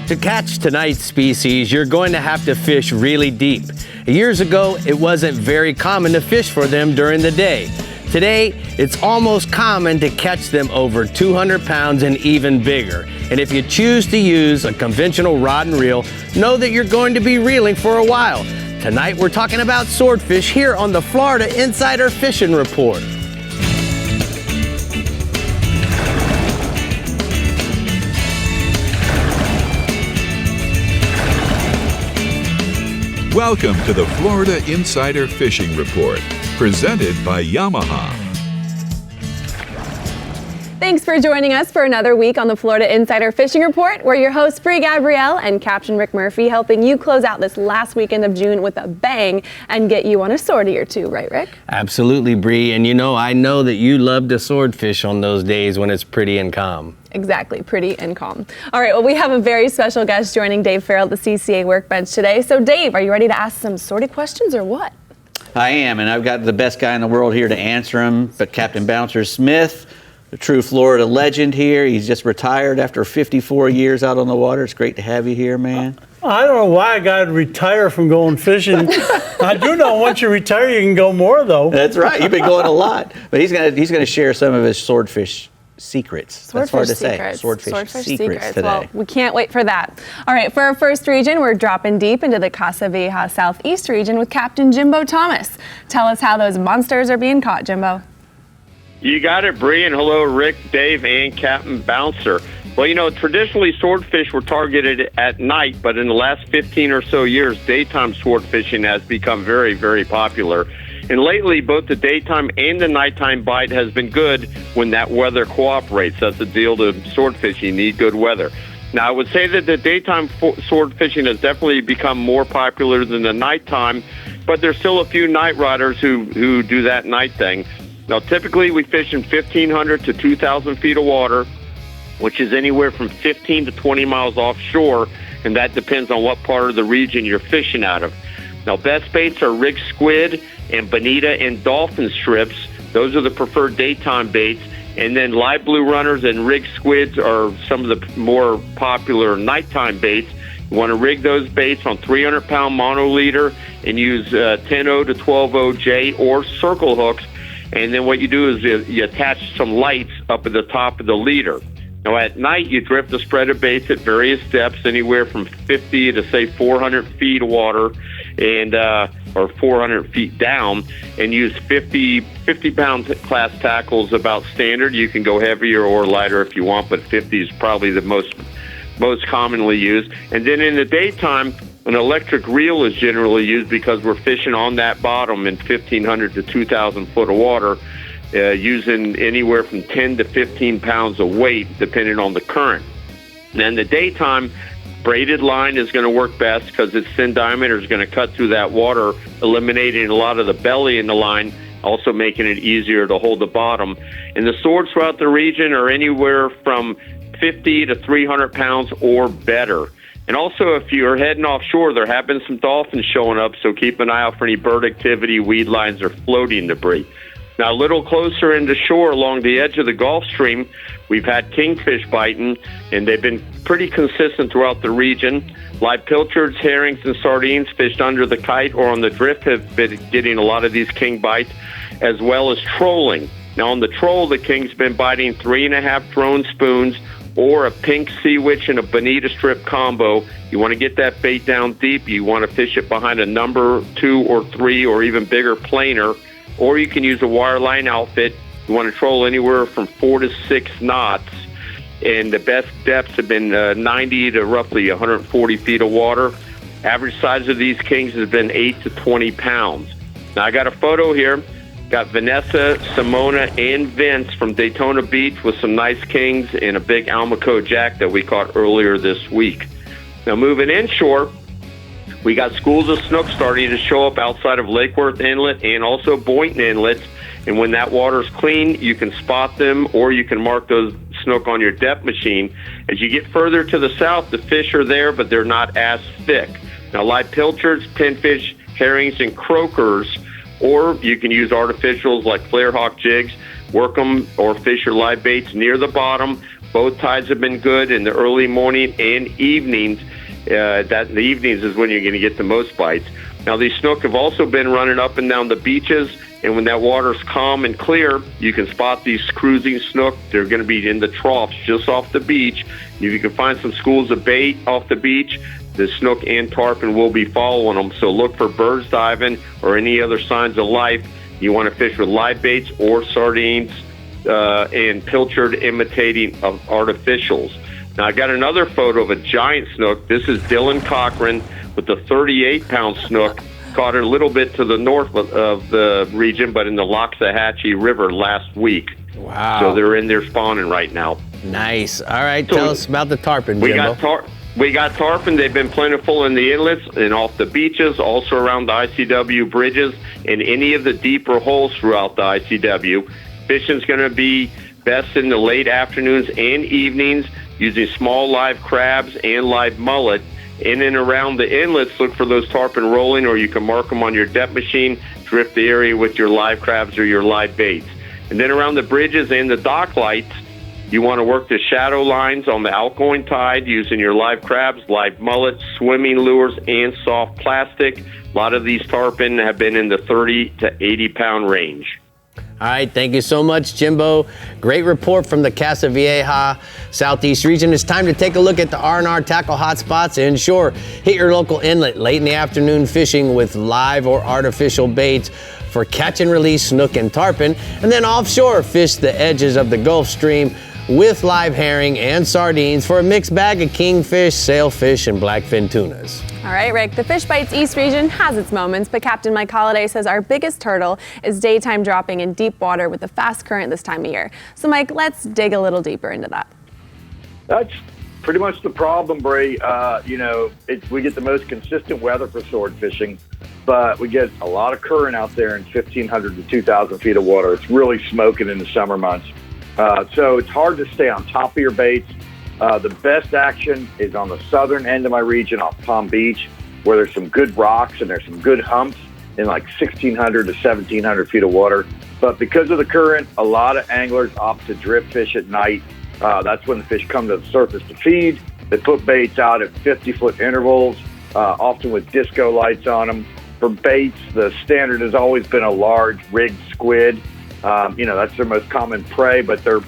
To catch tonight's species, you're going to have to fish really deep. Years ago, it wasn't very common to fish for them during the day. Today, it's almost common to catch them over 200 pounds and even bigger. And if you choose to use a conventional rod and reel, know that you're going to be reeling for a while. Tonight, we're talking about swordfish here on the Florida Insider Fishing Report. Welcome to the Florida Insider Fishing Report, presented by Yamaha. Thanks for joining us for another week on the Florida Insider Fishing Report. We're your hosts, Brie Gabrielle and Captain Rick Murphy, helping you close out this last weekend of June with a bang and get you on a sortie or two, right, Rick? Absolutely, Brie. And I know that you love to swordfish on those days when it's pretty and calm. Exactly, pretty and calm. All right, well, we have a very special guest joining Dave Farrell at the CCA Workbench today. So, Dave, are you ready to ask some sortie questions or what? I am, and I've got the best guy in the world here to answer them, but Captain Bouncer Smith, the true Florida legend here. He's just retired after 54 years out on the water. It's great to have you here, man. I don't know why I got to retire from going fishing. I do know once you retire, you can go more, though. That's right. You've been going a lot. But he's gonna share some of his swordfish secrets. That's hard to say. Swordfish secrets today. Well, we can't wait for that. All right, for our first region, we're dropping deep into the Casa Vieja Southeast region with Captain Jimbo Thomas. Tell us how those monsters are being caught, Jimbo. You got it, Brie, and hello, Rick, Dave, and Captain Bouncer. Well, traditionally swordfish were targeted at night, but in the last 15 or so years, daytime sword fishing has become very, very popular. And lately, both the daytime and the nighttime bite has been good when that weather cooperates. That's the deal to sword fishing. You need good weather. Now, I would say that the daytime sword fishing has definitely become more popular than the nighttime, but there's still a few night riders who do that night thing. Now, typically, we fish in 1,500 to 2,000 feet of water, which is anywhere from 15 to 20 miles offshore, and that depends on what part of the region you're fishing out of. Now, best baits are rig squid and bonita and dolphin strips. Those are the preferred daytime baits. And then live blue runners and rig squids are some of the more popular nighttime baits. You want to rig those baits on 300-pound monoliter and use 10-0 to 12-0 J or circle hooks. And then what you do is you attach some lights up at the top of the leader. Now, at night, you drift the spreader baits at various depths, anywhere from 50 to, say, 400 feet of water, and or 400 feet down, and use 50-pound class tackles about standard. You can go heavier or lighter if you want, but 50 is probably the most commonly used. And then in the daytime, an electric reel is generally used because we're fishing on that bottom in 1,500 to 2,000 foot of water, using anywhere from 10 to 15 pounds of weight, depending on the current. And in the daytime, braided line is going to work best because its thin diameter is going to cut through that water, eliminating a lot of the belly in the line, also making it easier to hold the bottom. And the swords throughout the region are anywhere from 50 to 300 pounds or better. And also, if you're heading offshore, there have been some dolphins showing up, so keep an eye out for any bird activity, weed lines, or floating debris. Now, a little closer into shore along the edge of the Gulf Stream, we've had kingfish biting, and they've been pretty consistent throughout the region. Live pilchards, herrings, and sardines fished under the kite or on the drift have been getting a lot of these king bites, as well as trolling. Now, on the troll, the king's been biting 3.5 drone spoons, or a pink sea witch and a bonita strip combo. You want to get that bait down deep. You want to fish it behind a number 2 or 3 or even bigger planer, or you can use a wireline outfit. You want to troll anywhere from 4 to 6 knots, and the best depths have been 90 to roughly 140 feet of water. Average size of these kings has been 8 to 20 pounds. Now, I got a photo here. Got Vanessa, Simona, and Vince from Daytona Beach with some nice kings and a big Almaco jack that we caught earlier this week. Now, moving inshore, we got schools of snook starting to show up outside of Lake Worth Inlet and also Boynton Inlet. And when that water's clean, you can spot them or you can mark those snook on your depth machine. As you get further to the south, the fish are there, but they're not as thick. Now, live pilchards, pinfish, herrings, and croakers, or you can use artificials like flare hawk jigs, work them or fish your live baits near the bottom Both tides have been good in the early morning and evenings. The evenings is when you're going to get the most bites. Now, these snook have also been running up and down the beaches, and when that water's calm and clear, you can spot these cruising snook. They're going to be in the troughs just off the beach. If you can find some schools of bait off the beach, the snook and tarpon will be following them. So look for birds diving or any other signs of life. You want to fish with live baits or sardines and pilchard imitating of artificials. Now, I got another photo of a giant snook. This is Dylan Cochran with the 38-pound snook. Caught it a little bit to the north of the region, but in the Loxahatchee River last week. Wow. So they're in there spawning right now. Nice. All right, tell us about the tarpon, Jimbo. We got tarpon. They've been plentiful in the inlets and off the beaches, also around the ICW bridges and any of the deeper holes throughout the ICW. Fishing's going to be best in the late afternoons and evenings using small live crabs and live mullet. In and around the inlets, look for those tarpon rolling, or you can mark them on your depth machine, drift the area with your live crabs or your live baits. And then around the bridges and the dock lights, you want to work the shadow lines on the outgoing tide using your live crabs, live mullet, swimming lures, and soft plastic. A lot of these tarpon have been in the 30 to 80-pound range. All right, thank you so much, Jimbo. Great report from the Casa Vieja Southeast region. It's time to take a look at the R&R tackle hotspots and sure, hit your local inlet late in the afternoon fishing with live or artificial baits for catch and release snook and tarpon, and then offshore fish the edges of the Gulf Stream with live herring and sardines for a mixed bag of kingfish, sailfish, and blackfin tunas. All right, Rick, the Fish Bites East region has its moments, but Captain Mike Holliday says our biggest hurdle is daytime dropping in deep water with a fast current this time of year. So, Mike, let's dig a little deeper into that. That's pretty much the problem, Brie. We get the most consistent weather for sword fishing, but we get a lot of current out there in 1,500 to 2,000 feet of water. It's really smoking in the summer months. So it's hard to stay on top of your baits. The best action is on the southern end of my region off Palm Beach, where there's some good rocks and there's some good humps in like 1,600 to 1,700 feet of water. But because of the current, a lot of anglers opt to drift fish at night. That's when the fish come to the surface to feed. They put baits out at 50-foot intervals, often with disco lights on them. For baits, the standard has always been a large rigged squid. That's their most common prey, but they're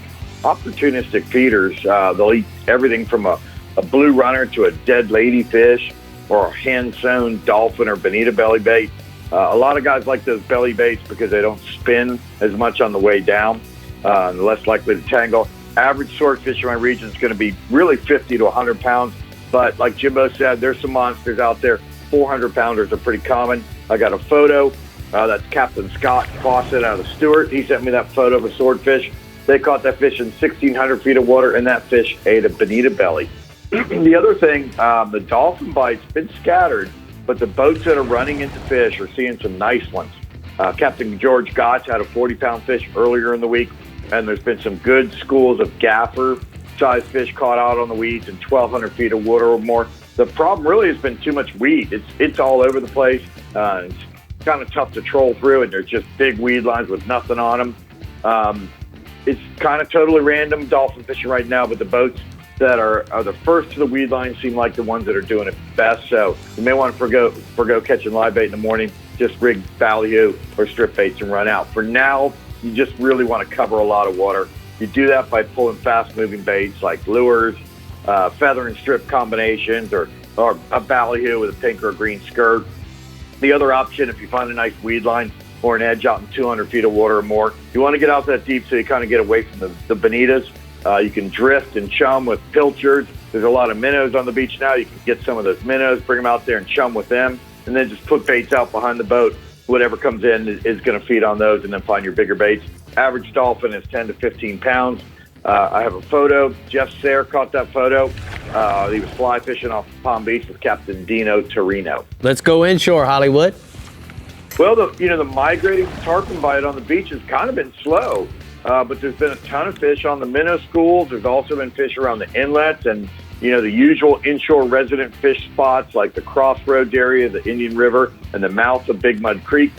opportunistic feeders. They'll eat everything from a blue runner to a dead ladyfish or a hand-sewn dolphin or bonita belly bait. A lot of guys like those belly baits because they don't spin as much on the way down, and less likely to tangle. Average swordfish in my region is going to be really 50 to 100 pounds, but like Jimbo said, there's some monsters out there. 400-pounders are pretty common. I got a photo. That's Captain Scott Fawcett out of Stewart. He sent me that photo of a swordfish. They caught that fish in 1,600 feet of water, and that fish ate a bonita belly. The other thing, the dolphin bite's been scattered, but the boats that are running into fish are seeing some nice ones. Captain George Gotch had a 40-pound fish earlier in the week, and there's been some good schools of gaffer-sized fish caught out on the weeds in 1,200 feet of water or more. The problem really has been too much weed. It's all over the place. It's kind of tough to troll through, and there's just big weed lines with nothing on them. It's kind of totally random dolphin fishing right now, but the boats that are the first to the weed line seem like the ones that are doing it best. So you may want to forgo catching live bait in the morning, just rig ballyhoo or strip baits and run out. For now, you just really want to cover a lot of water. You do that by pulling fast-moving baits like lures, feather and strip combinations, or a ballyhoo with a pink or a green skirt. The other option, if you find a nice weed line or an edge out in 200 feet of water or more, you want to get out that deep so you kind of get away from the bonitas. You can drift and chum with pilchards. There's a lot of minnows on the beach now. You can get some of those minnows, bring them out there and chum with them, and then just put baits out behind the boat. Whatever comes in is going to feed on those, and then find your bigger baits. Average dolphin is 10 to 15 pounds. I have a photo. Jeff Sayre caught that photo. He was fly fishing off Palm Beach with Captain Dino Torino. Let's go inshore, Hollywood. Well, the migrating tarpon bite on the beach has kind of been slow, but there's been a ton of fish on the minnow schools. There's also been fish around the inlets and, the usual inshore resident fish spots like the Crossroads area, the Indian River, and the mouth of Big Mud Creek.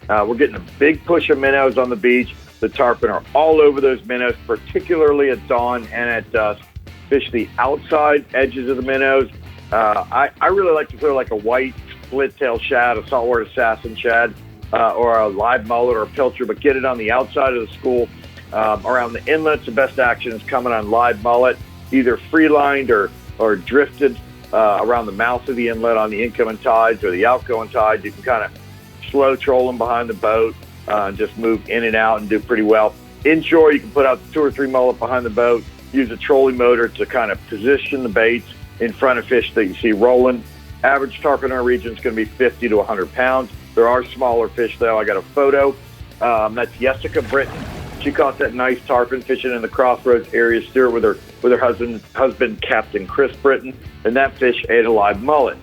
We're getting a big push of minnows on the beach. The tarpon are all over those minnows, particularly at dawn and at dusk. Fish the outside edges of the minnows. I really like to throw like a white split-tail shad, a saltwater assassin shad, or a live mullet or a pilcher, but get it on the outside of the school. Around the inlets, the best action is coming on live mullet, either free-lined or drifted around the mouth of the inlet on the incoming tides or the outgoing tides. You can kind of slow troll them behind the boat and just move in and out and do pretty well. Inshore, you can put out 2 or 3 mullet behind the boat, use a trolling motor to kind of position the baits in front of fish that you see rolling. Average tarpon in our region is going to be 50 to 100 pounds. There are smaller fish, though. I got a photo. That's Jessica Britton. She caught that nice tarpon fishing in the Crossroads area steer with her husband, Captain Chris Britton, and that fish ate a live mullet.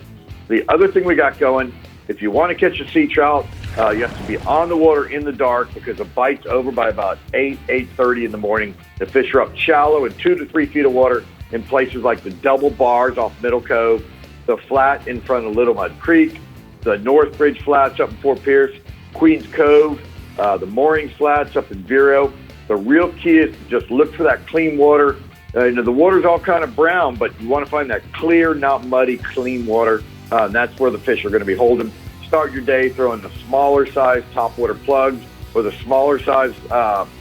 The other thing we got going, if you want to catch a sea trout, you have to be on the water in the dark because the bite's over by about 8:30 in the morning. The fish are up shallow in 2 to 3 feet of water in places like the double bars off Middle Cove, the flat in front of Little Mud Creek, the North Bridge flats up in Fort Pierce, Queens Cove, the Moorings flats up in Vero. The real key is to just look for that clean water. The water's all kind of brown, but you want to find that clear, not muddy, clean water. And that's where the fish are going to be holding. Start your day throwing the smaller size topwater plugs or the smaller size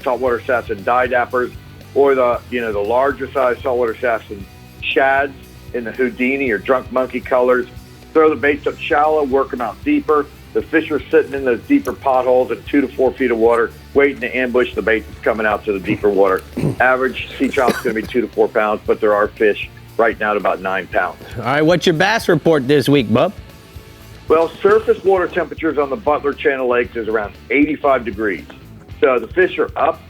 saltwater assassin dye dappers or the larger size saltwater assassin shads in the Houdini or drunk monkey colors. Throw the baits up shallow, work them out deeper. The fish are sitting in those deeper potholes at 2 to 4 feet of water, waiting to ambush the bait that's coming out to the deeper water. Average sea trout's going to be 2 to 4 pounds, but there are fish right now at about 9 pounds. All right, what's your bass report this week, bub? Well, surface water temperatures on the Butler Channel Lakes is around 85 degrees. So the fish are up.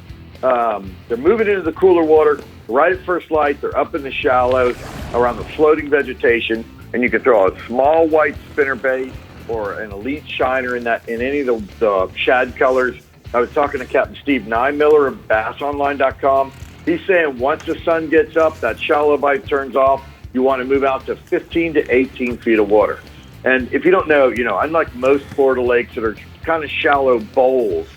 They're moving into the cooler water right at first light. They're up in the shallows around the floating vegetation, and you can throw a small white spinner bait or an elite shiner in any of the shad colors. I was talking to Captain Steve Niemiller of BassOnline.com. He's saying once the sun gets up, that shallow bite turns off. You want to move out to 15 to 18 feet of water. And if you don't know, unlike most Florida lakes that are kind of shallow bowls,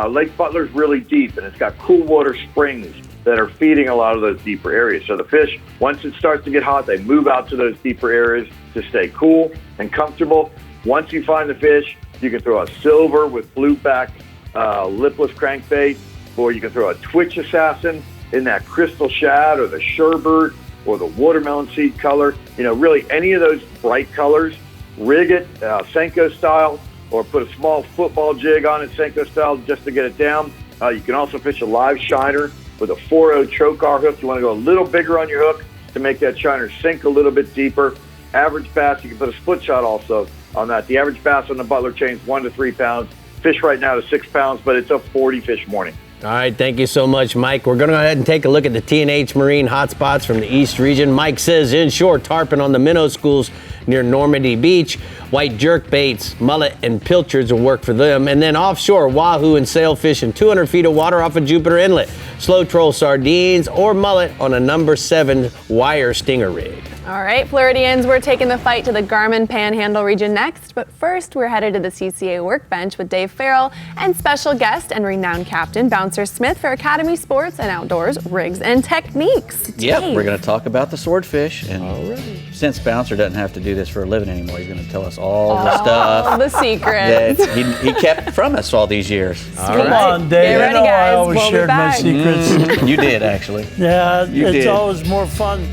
Lake Butler's really deep, and it's got cool water springs that are feeding a lot of those deeper areas. So the fish, once it starts to get hot, they move out to those deeper areas to stay cool and comfortable. Once you find the fish, you can throw a silver with blueback lipless crankbait, or you can throw a twitch assassin in that crystal shad or the sherbird or the watermelon seed color. Really any of those bright colors. Rig it Senko style, or put a small football jig on it Senko style just to get it down. You can also fish a live shiner with a 4.0 trocar hook. You want to go a little bigger on your hook to make that shiner sink a little bit deeper. Average bass, you can put a split shot also on that. The average bass on the Butler chain is 1 to 3 pounds. Fish right now to 6 pounds, but it's a 40 fish morning. All right, thank you so much, Mike. We're going to go ahead and take a look at the T&H Marine hotspots from the East region. Mike says inshore tarpon on the minnow schools near Normandy Beach. White jerk baits, mullet, and pilchards will work for them. And then offshore, wahoo and sailfish in 200 feet of water off of Jupiter Inlet. Slow troll sardines or mullet on a number 7 wire stinger rig. All right, Floridians, we're taking the fight to the Garmin Panhandle region next, but first we're headed to the CCA workbench with Dave Farrell and special guest and renowned captain Bouncer Smith for Academy Sports and Outdoors Rigs and Techniques. Yep, Dave. we're going to talk about the swordfish, and since Bouncer doesn't have to do this for a living anymore, he's going to tell us all the stuff All the secrets. that he kept from us all these years. Come on, Dave. Get ready, I know I guys. always We'll be shared my back. secrets. You did, actually. Yeah, You it's did. always more fun.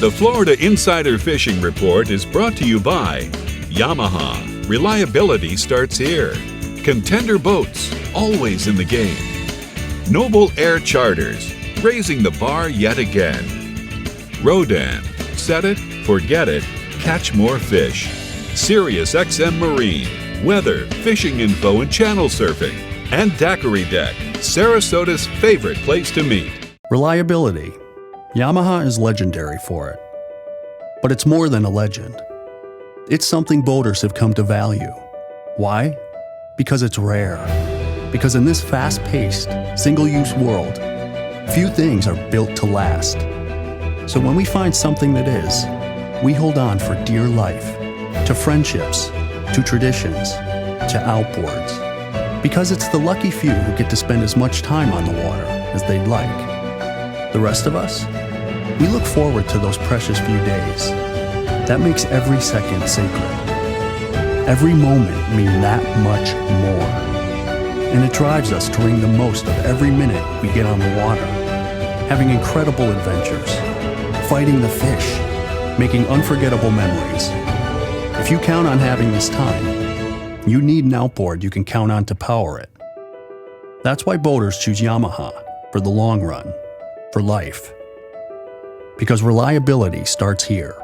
The Florida Insider Fishing Report is brought to you by Yamaha. Reliability starts here. Contender Boats, always in the game. Noble Air Charters, raising the bar yet again. Rodan, set it, forget it, catch more fish. Sirius XM Marine, weather, fishing info, and channel surfing. And Daiquiri Deck, Sarasota's favorite place to meet. Reliability. Yamaha is legendary for it. But it's more than a legend. It's something boaters have come to value. Why? Because it's rare. Because in this fast-paced, single-use world, few things are built to last. So when we find something that is, we hold on for dear life, to friendships, to traditions, to outboards. Because it's the lucky few who get to spend as much time on the water as they'd like. The rest of us, we look forward to those precious few days. That makes every second sacred. Every moment mean that much more. And it drives us to wring the most of every minute we get on the water, having incredible adventures, fighting the fish, making unforgettable memories. If you count on having this time, you need an outboard you can count on to power it. That's why boaters choose Yamaha for the long run, for life. Because reliability starts here.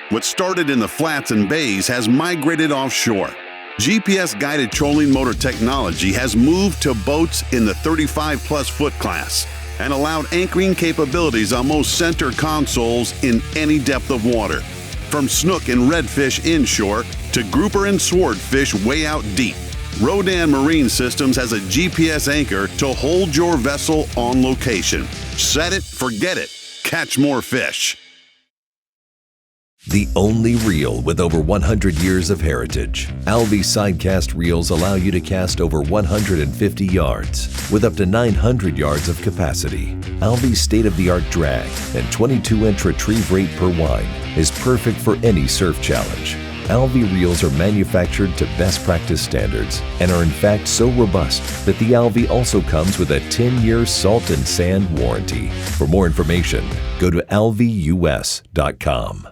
What started in the flats and bays has migrated offshore. GPS-guided trolling motor technology has moved to boats in the 35-plus foot class and allowed anchoring capabilities on most center consoles in any depth of water, from snook and redfish inshore to grouper and swordfish way out deep. Rodan Marine Systems has a GPS anchor to hold your vessel on location. Set it, forget it, catch more fish. The only reel with over 100 years of heritage. Alvi Sidecast reels allow you to cast over 150 yards with up to 900 yards of capacity. Alvi's state-of-the-art drag and 22-inch retrieve rate per wine is perfect for any surf challenge. Alvi reels are manufactured to best practice standards and are in fact so robust that the Alvi also comes with a 10-year salt and sand warranty. For more information, go to alvius.com.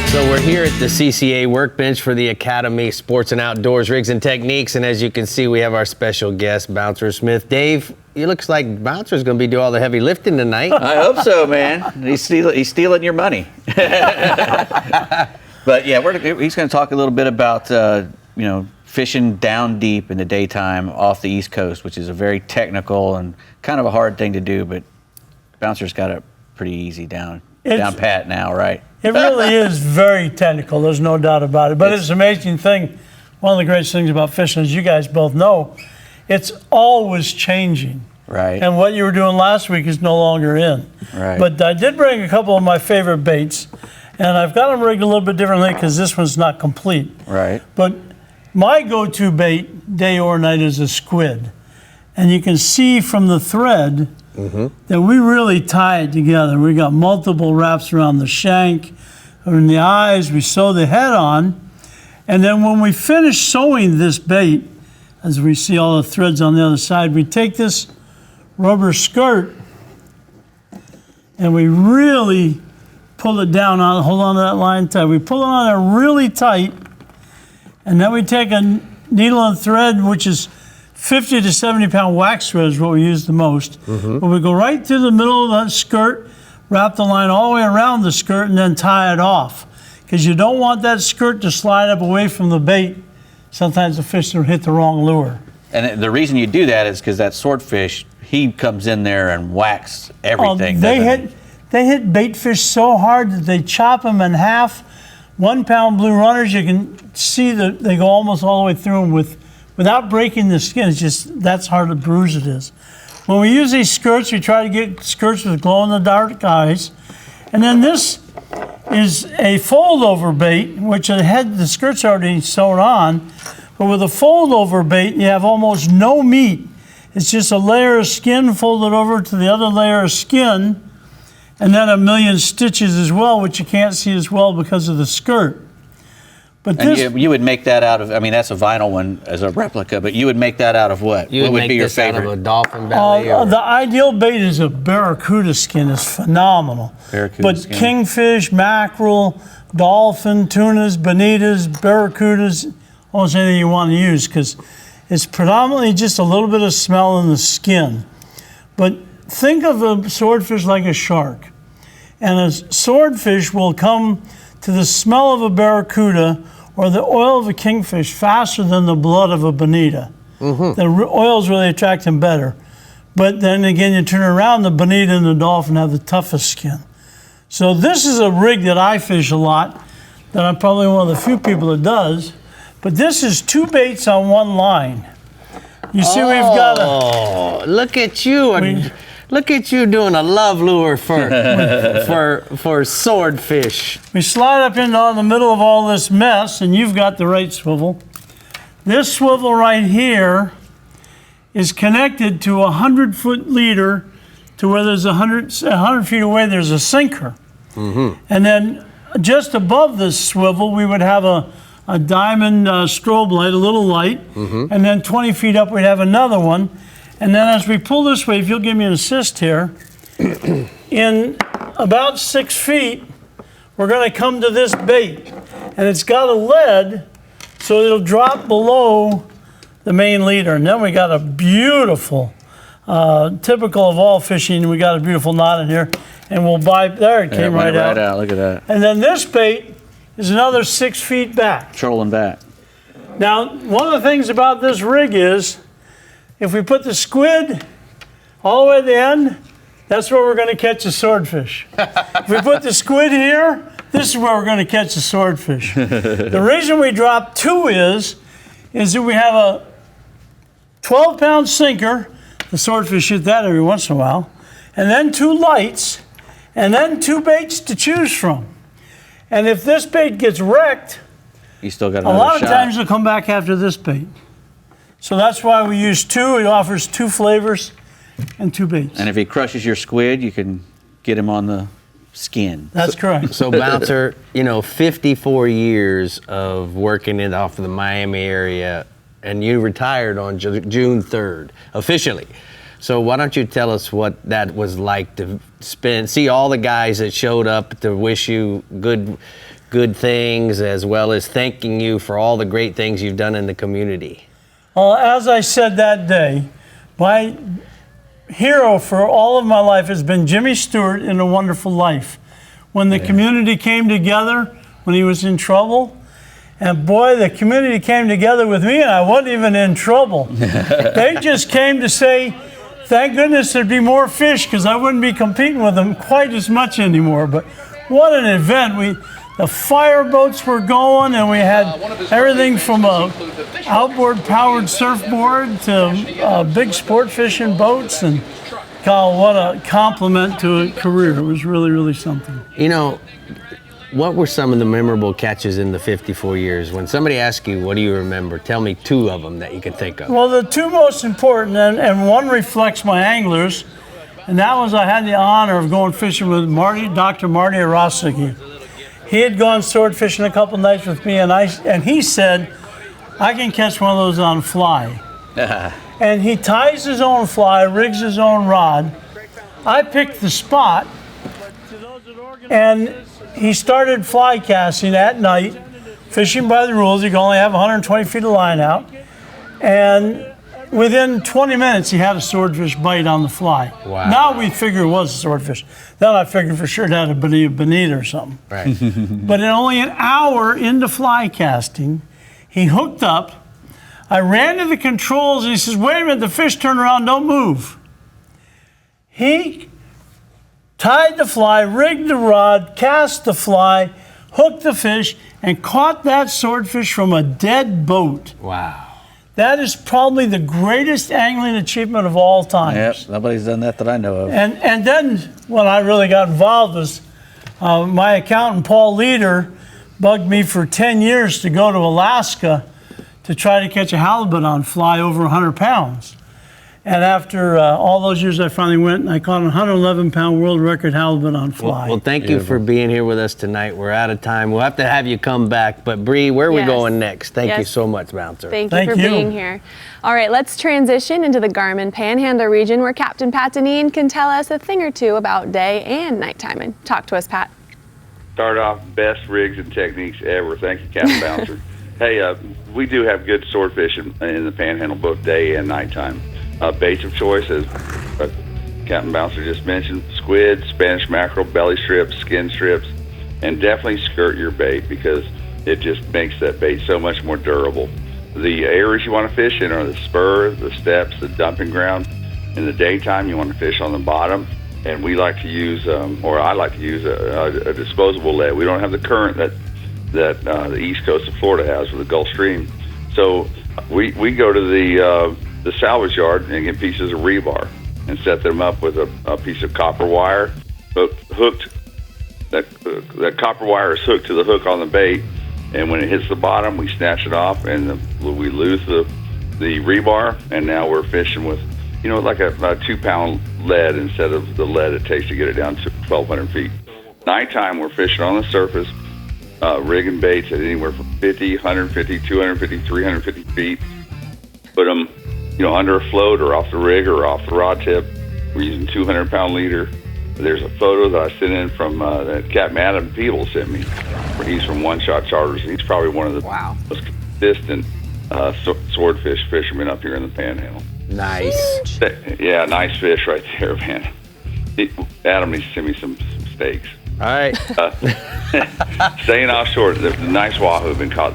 So we're here at the CCA workbench for the Academy Sports and Outdoors Rigs and Techniques, and as you can see, we have our special guest, Bouncer Smith. Dave, it looks like Bouncer's going to be doing all the heavy lifting tonight. I hope so, man. He's stealing your money. But yeah, he's going to talk a little bit about fishing down deep in the daytime off the East Coast, which is a very technical and kind of a hard thing to do, but Bouncer's got it pretty easy down pat now, right? It really is very technical. There's no doubt about it. But it's an amazing thing. One of the greatest things about fishing, as you guys both know, it's always changing. Right. And what you were doing last week is no longer in. Right. But I did bring a couple of my favorite baits, and I've got them rigged a little bit differently because this one's not complete. Right. But my go-to bait, day or night, is a squid. And you can see from the thread that we really tie it together. We got multiple wraps around the shank, in the eyes, we sew the head on, and then when we finish sewing this bait, as we see all the threads on the other side, we take this rubber skirt and we really pull it down on, hold on to that line tight. We pull it on there really tight, and then we take a needle and thread, which is 50 to 70 pound wax thread is what we use the most. But we go right through the middle of that skirt, wrap the line all the way around the skirt, and then tie it off. Because you don't want that skirt to slide up away from the bait. Sometimes the fish will hit the wrong lure. And the reason you do that is because that swordfish, he comes in there and whacks everything. They hit bait fish so hard that they chop them in half. 1 pound blue runners, you can see that they go almost all the way through them without breaking the skin. It's just, that's how the bruise it is. When we use these skirts, we try to get skirts with glow-in-the-dark eyes. And then this is a fold-over bait, which the skirt's already sewn on. But with a fold-over bait, you have almost no meat. It's just a layer of skin folded over to the other layer of skin, and then a million stitches as well, which you can't see as well because of the skirt. But and you would make that out of, I mean, that's a vinyl one as a replica, but you would make that out of what? What would be your favorite? Out of a dolphin belly? The ideal bait is a barracuda skin. It's phenomenal. Barracuda skin. Kingfish, mackerel, dolphin, tunas, bonitas, barracudas, almost anything you want to use, because it's predominantly just a little bit of smell in the skin. But think of a swordfish like a shark. And a swordfish will come to the smell of a barracuda or the oil of a kingfish faster than the blood of a bonita. The oils really attract them better. But then again, you turn around, the bonita and the dolphin have the toughest skin. So this is a rig that I fish a lot, that I'm probably one of the few people that does. But this is 2 baits on 1 line. You see, we've got look at you. Look at you doing a love lure for swordfish. We slide up into the middle of all this mess, and you've got the right swivel. This swivel right here is connected to a 100-foot leader to where there's 100 feet away, there's a sinker. And then just above this swivel, we would have a diamond strobe light, a little light. And then 20 feet up, we'd have another one. And then as we pull this way, if you'll give me an assist here, in about 6 feet, we're going to come to this bait. And it's got a lead, so it'll drop below the main leader. And then we got a beautiful, typical of all fishing, we got a beautiful knot in here. And we'll there it came right out. Look at that. And then this bait is another 6 feet back. Trolling back. Now, one of the things about this rig is, if we put the squid all the way at the end, that's where we're going to catch a swordfish. If we put the squid here, this is where we're going to catch a swordfish. The reason we drop 2 is that we have a 12-pound sinker. The swordfish shoot that every once in a while. And then 2 lights, and then 2 baits to choose from. And if this bait gets wrecked, You still got a another lot of shot. times they'll come back after this bait. So that's why we use 2. It offers 2 flavors and 2 baits. And if he crushes your squid, you can get him on the skin. That's correct. So Bouncer, 54 years of working it off of the Miami area, and you retired on June 3rd, officially. So why don't you tell us what that was like to see all the guys that showed up to wish you good things, as well as thanking you for all the great things you've done in the community? Well, as I said that day, my hero for all of my life has been Jimmy Stewart in A Wonderful Life. When the community came together, when he was in trouble, and boy, the community came together with me, and I wasn't even in trouble. They just came to say, thank goodness there'd be more fish, because I wouldn't be competing with them quite as much anymore. But what an event. The fire boats were going, and we had everything from a outboard powered surfboard to big sport fishing boats, and God, what a compliment to a career. It was really, really something. What were some of the memorable catches in the 54 years? When somebody asks you, what do you remember? Tell me 2 of them that you can think of. Well, the 2 most important, and one reflects my anglers, and that was I had the honor of going fishing with Dr. Marty Arosigi. He had gone sword fishing a couple nights with me, and he said, I can catch one of those on fly. And he ties his own fly, rigs his own rod. I picked the spot, and he started fly casting at night, fishing by the rules. You can only have 120 feet of line out. And within 20 minutes, he had a swordfish bite on the fly. Wow. Now we figure it was a swordfish. Then I figured for sure it had a bonita or something. Right. But in only an hour into fly casting, he hooked up. I ran to the controls, and he says, wait a minute, the fish turned around, don't move. He tied the fly, rigged the rod, cast the fly, hooked the fish, and caught that swordfish from a dead boat. Wow. That is probably the greatest angling achievement of all time. Yep, nobody's done that I know of. And then when I really got involved was my accountant, Paul Leader, bugged me for 10 years to go to Alaska to try to catch a halibut on fly over 100 pounds. And after all those years, I finally went and I caught a 111-pound world record halibut on fly. Well, thank you for being here with us tonight. We're out of time. We'll have to have you come back. But Bree, where are we going next? Thank you so much, Bouncer. Thank you for being here. All right, let's transition into the Garmin Panhandle region, where Captain Pat Deneen can tell us a thing or two about day and nighttime. And talk to us, Pat. Start off, best rigs and techniques ever. Thank you, Captain Bouncer. Hey, we do have good sword fishing in the Panhandle, both day and nighttime. Baits of choice, as Captain Bouncer just mentioned, squid, Spanish mackerel, belly strips, skin strips, and definitely skirt your bait, because it just makes that bait so much more durable. The areas you want to fish in are the spur, the steps, the dumping ground. In the daytime, you want to fish on the bottom, and we like to use, or I like to use a disposable lead. We don't have the current that the east coast of Florida has with the Gulf Stream. So we go to the salvage yard and get pieces of rebar, and set them up with a piece of copper wire. That copper wire is hooked to the hook on the bait, and when it hits the bottom, we snatch it off, and we lose the rebar, and now we're fishing with, like a 2-pound lead instead of the lead it takes to get it down to 1,200 feet. Nighttime, we're fishing on the surface, rigging baits at anywhere from 50, 150, 250, 350 feet. Put them, under a float or off the rig or off the rod tip. We're using 200-pound leader. There's a photo that I sent in from that Capt. Adam Peeble sent me. He's from One Shot Charters. He's probably one of the most consistent swordfish fishermen up here in the Panhandle. Nice. Yeah, nice fish right there, man. Adam needs to send me some steaks. All right. Staying offshore, the nice wahoo have been caught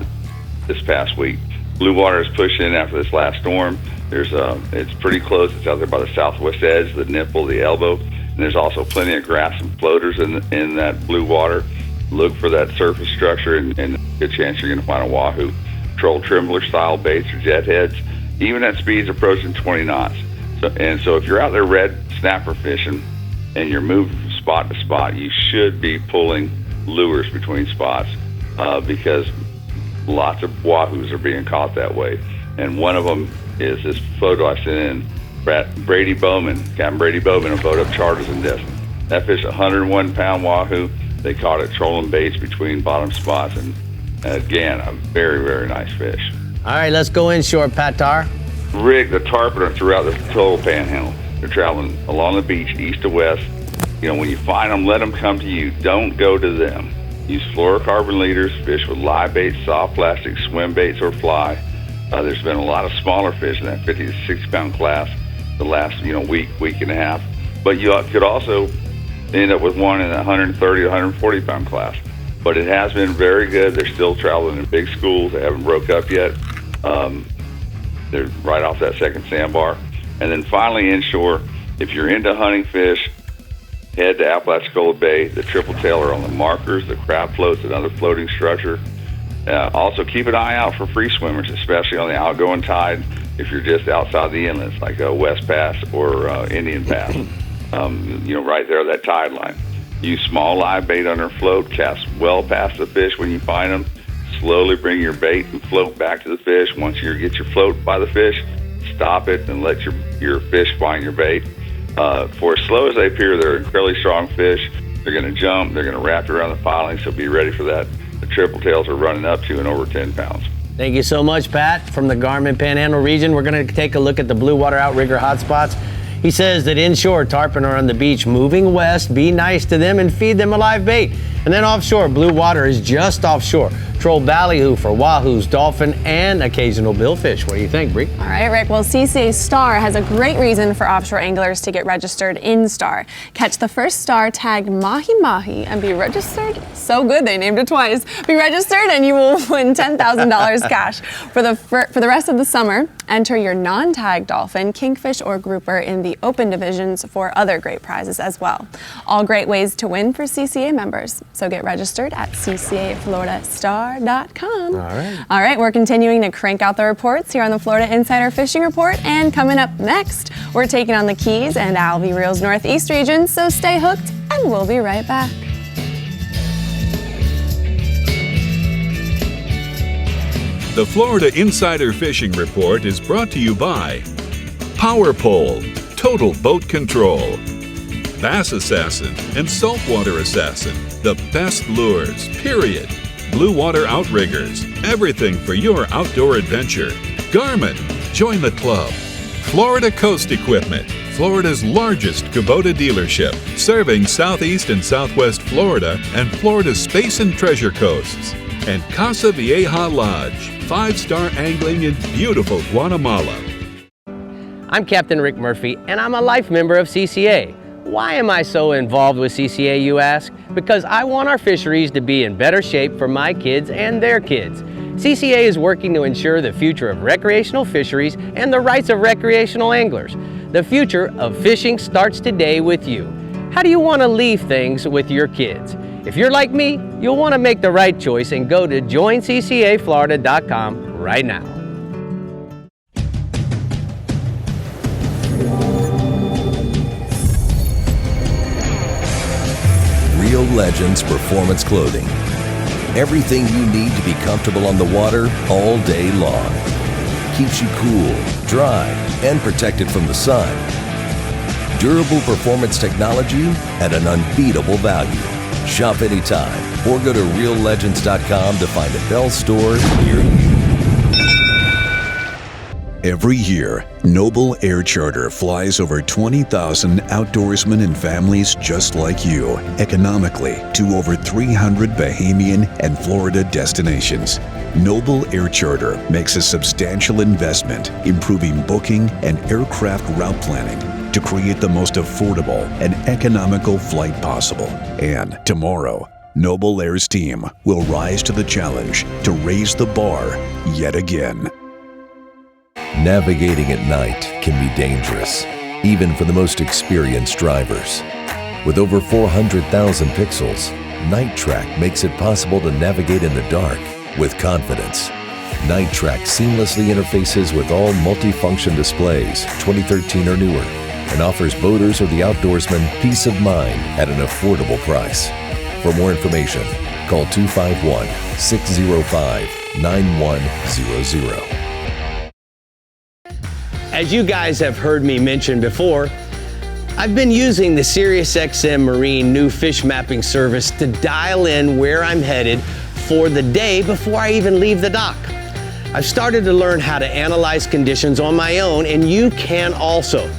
this past week. Blue water is pushed in after this last storm. It's pretty close. It's out there by the southwest edge, the nipple, the elbow. And there's also plenty of grass and floaters in that blue water. Look for that surface structure, and a good chance you're going to find a wahoo. Troll trembler style baits or jet heads, even at speeds approaching 20 knots. So if you're out there red snapper fishing and you're moving from spot to spot, you should be pulling lures between spots because lots of wahoos are being caught that way. And one of them is this photo I sent in. Brady Bowman, Captain Brady Bowman of Boat Up Charters in Destin. That fish, 101-pound wahoo. They caught it trolling baits between bottom spots, and again, a very, very nice fish. All right, let's go inshore, Patar. Rig the tarpon are throughout the total Panhandle. They're traveling along the beach, east to west. When you find them, let them come to you. Don't go to them. Use fluorocarbon leaders, fish with live baits, soft plastic, swim baits, or fly. There's been a lot of smaller fish in that 50 to 60-pound class the last week and a half. But you could also end up with one in the 130 to 140-pound class. But it has been very good. They're still traveling in big schools. They haven't broke up yet. They're right off that second sandbar. And then finally inshore, if you're into hunting fish, head to Apalachicola Bay. The triple tail are on the markers, the crab floats, another floating structure. Also keep an eye out for free swimmers, especially on the outgoing tide if you're just outside the inlets, like West Pass or Indian Pass. Right there, that tide line. Use small live bait under float, cast well past the fish when you find them. Slowly bring your bait and float back to the fish. Once you get your float by the fish, stop it and let your fish find your bait. For as slow as they appear, they're incredibly strong fish. They're going to jump, they're going to wrap around the piling, so be ready for that. The triple tails are running up to and over 10 pounds. Thank you so much, Pat, from the Garmin Panhandle region. We're going to take a look at the blue water outrigger hotspots. He says that inshore, tarpon are on the beach moving west. Be nice to them and feed them a live bait. And then offshore, blue water is just offshore. Troll ballyhoo for wahoos, dolphin, and occasional billfish. What do you think, Brie? All right, Rick. Well, CCA Star has a great reason for offshore anglers to get registered in Star. Catch the first star tagged Mahi Mahi and be registered. So good, they named it twice. Be registered and you will win $10,000 cash. For the rest of the summer, enter your non-tagged dolphin, kingfish, or grouper in the open divisions for other great prizes as well. All great ways to win for CCA members. So get registered at ccafloridastar.com. All right, we're continuing to crank out the reports here on the Florida Insider Fishing Report. And coming up next, we're taking on the Keys and Alvey Reel's Northeast region. So stay hooked and we'll be right back. The Florida Insider Fishing Report is brought to you by Power Pole, Total Boat Control, Bass Assassin and Saltwater Assassin, the best lures, period. Blue Water Outriggers, everything for your outdoor adventure. Garmin, join the club. Florida Coast Equipment, Florida's largest Kubota dealership, serving Southeast and Southwest Florida and Florida's Space and Treasure Coasts. And Casa Vieja Lodge, 5-star angling in beautiful Guatemala. I'm Captain Rick Murphy, and I'm a life member of CCA. Why am I so involved with CCA, you ask? Because I want our fisheries to be in better shape for my kids and their kids. CCA is working to ensure the future of recreational fisheries and the rights of recreational anglers. The future of fishing starts today with you. How do you want to leave things with your kids? If you're like me, you'll want to make the right choice and go to joinccaflorida.com right now. Legends Performance Clothing. Everything you need to be comfortable on the water all day long. Keeps you cool, dry, and protected from the sun. Durable performance technology at an unbeatable value. Shop anytime or go to reallegends.com to find a Bell store near you. Every year, Noble Air Charter flies over 20,000 outdoorsmen and families just like you economically to over 300 Bahamian and Florida destinations. Noble Air Charter makes a substantial investment improving booking and aircraft route planning to create the most affordable and economical flight possible. And tomorrow, Noble Air's team will rise to the challenge to raise the bar yet again. Navigating at night can be dangerous, even for the most experienced drivers. With over 400,000 pixels, Night Track makes it possible to navigate in the dark with confidence. Night Track seamlessly interfaces with all multifunction displays, 2013 or newer, and offers boaters or the outdoorsman peace of mind at an affordable price. For more information, call 251-605-9100. As you guys have heard me mention before, I've been using the SiriusXM Marine new fish mapping service to dial in where I'm headed for the day before I even leave the dock. I've started to learn how to analyze conditions on my own, and you can also.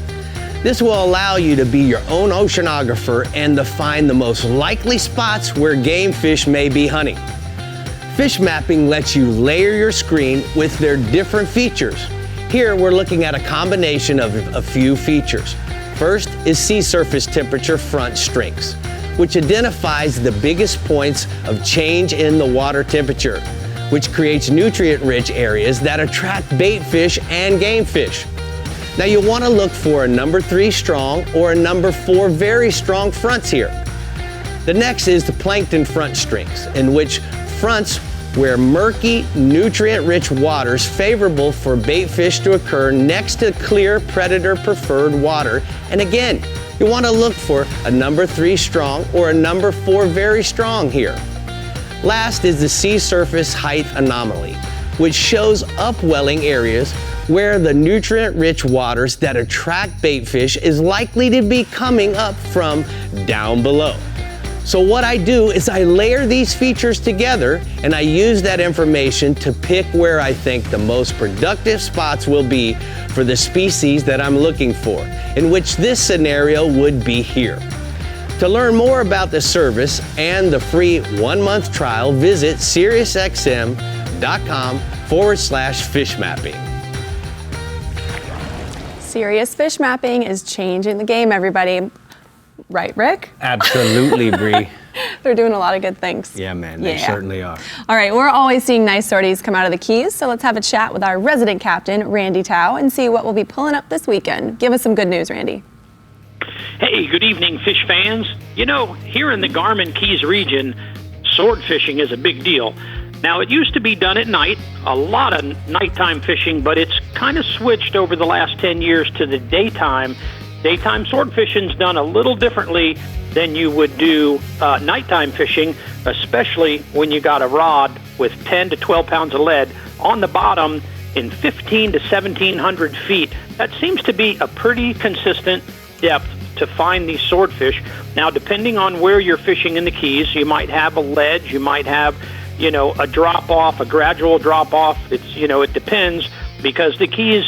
This will allow you to be your own oceanographer and to find the most likely spots where game fish may be hunting. Fish mapping lets you layer your screen with their different features. Here we're looking at a combination of a few features. First is sea surface temperature front strengths, which identifies the biggest points of change in the water temperature, which creates nutrient-rich areas that attract bait fish and game fish. Now you want to look for a number 3 strong or a number 4 very strong fronts here. The next is the plankton front strengths, in which fronts where murky, nutrient-rich waters favorable for bait fish to occur next to clear predator-preferred water. And again, you want to look for a number 3 strong or a number 4 very strong here. Last is the sea surface height anomaly, which shows upwelling areas where the nutrient-rich waters that attract bait fish is likely to be coming up from down below. So what I do is I layer these features together and I use that information to pick where I think the most productive spots will be for the species that I'm looking for, in which this scenario would be here. To learn more about the service and the free 1-month trial, visit SiriusXM.com/fish mapping. Sirius Fish Mapping is changing the game, everybody. Right, Rick? Absolutely, Brie. They're doing a lot of good things. Yeah, man, they certainly are. All right, we're always seeing nice sorties come out of the Keys, so let's have a chat with our resident captain, Randy Tao, and see what we'll be pulling up this weekend. Give us some good news, Randy. Hey, good evening, fish fans. You know, here in the Garmin Keys region, sword fishing is a big deal. Now, it used to be done at night, a lot of nighttime fishing, but it's kind of switched over the last 10 years to the daytime. Daytime sword fishing's done a little differently than you would do nighttime fishing, especially when you got a rod with 10 to 12 pounds of lead on the bottom in 15 to 1,700 feet. That seems to be a pretty consistent depth to find these swordfish. Now, depending on where you're fishing in the Keys, you might have a ledge, you might have, you know, a drop-off, a gradual drop-off. It's, you know, it depends, because the Keys,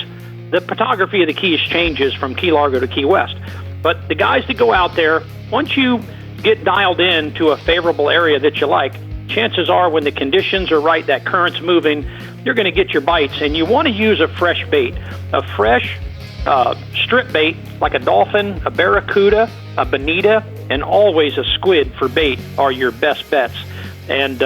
the photography of the Keys changes from Key Largo to Key West. But the guys that go out there, once you get dialed in to a favorable area that you like, chances are when the conditions are right, that current's moving, you're going to get your bites. And you want to use a fresh bait, a fresh strip bait like a dolphin, a barracuda, a bonita, and always a squid for bait are your best bets. And,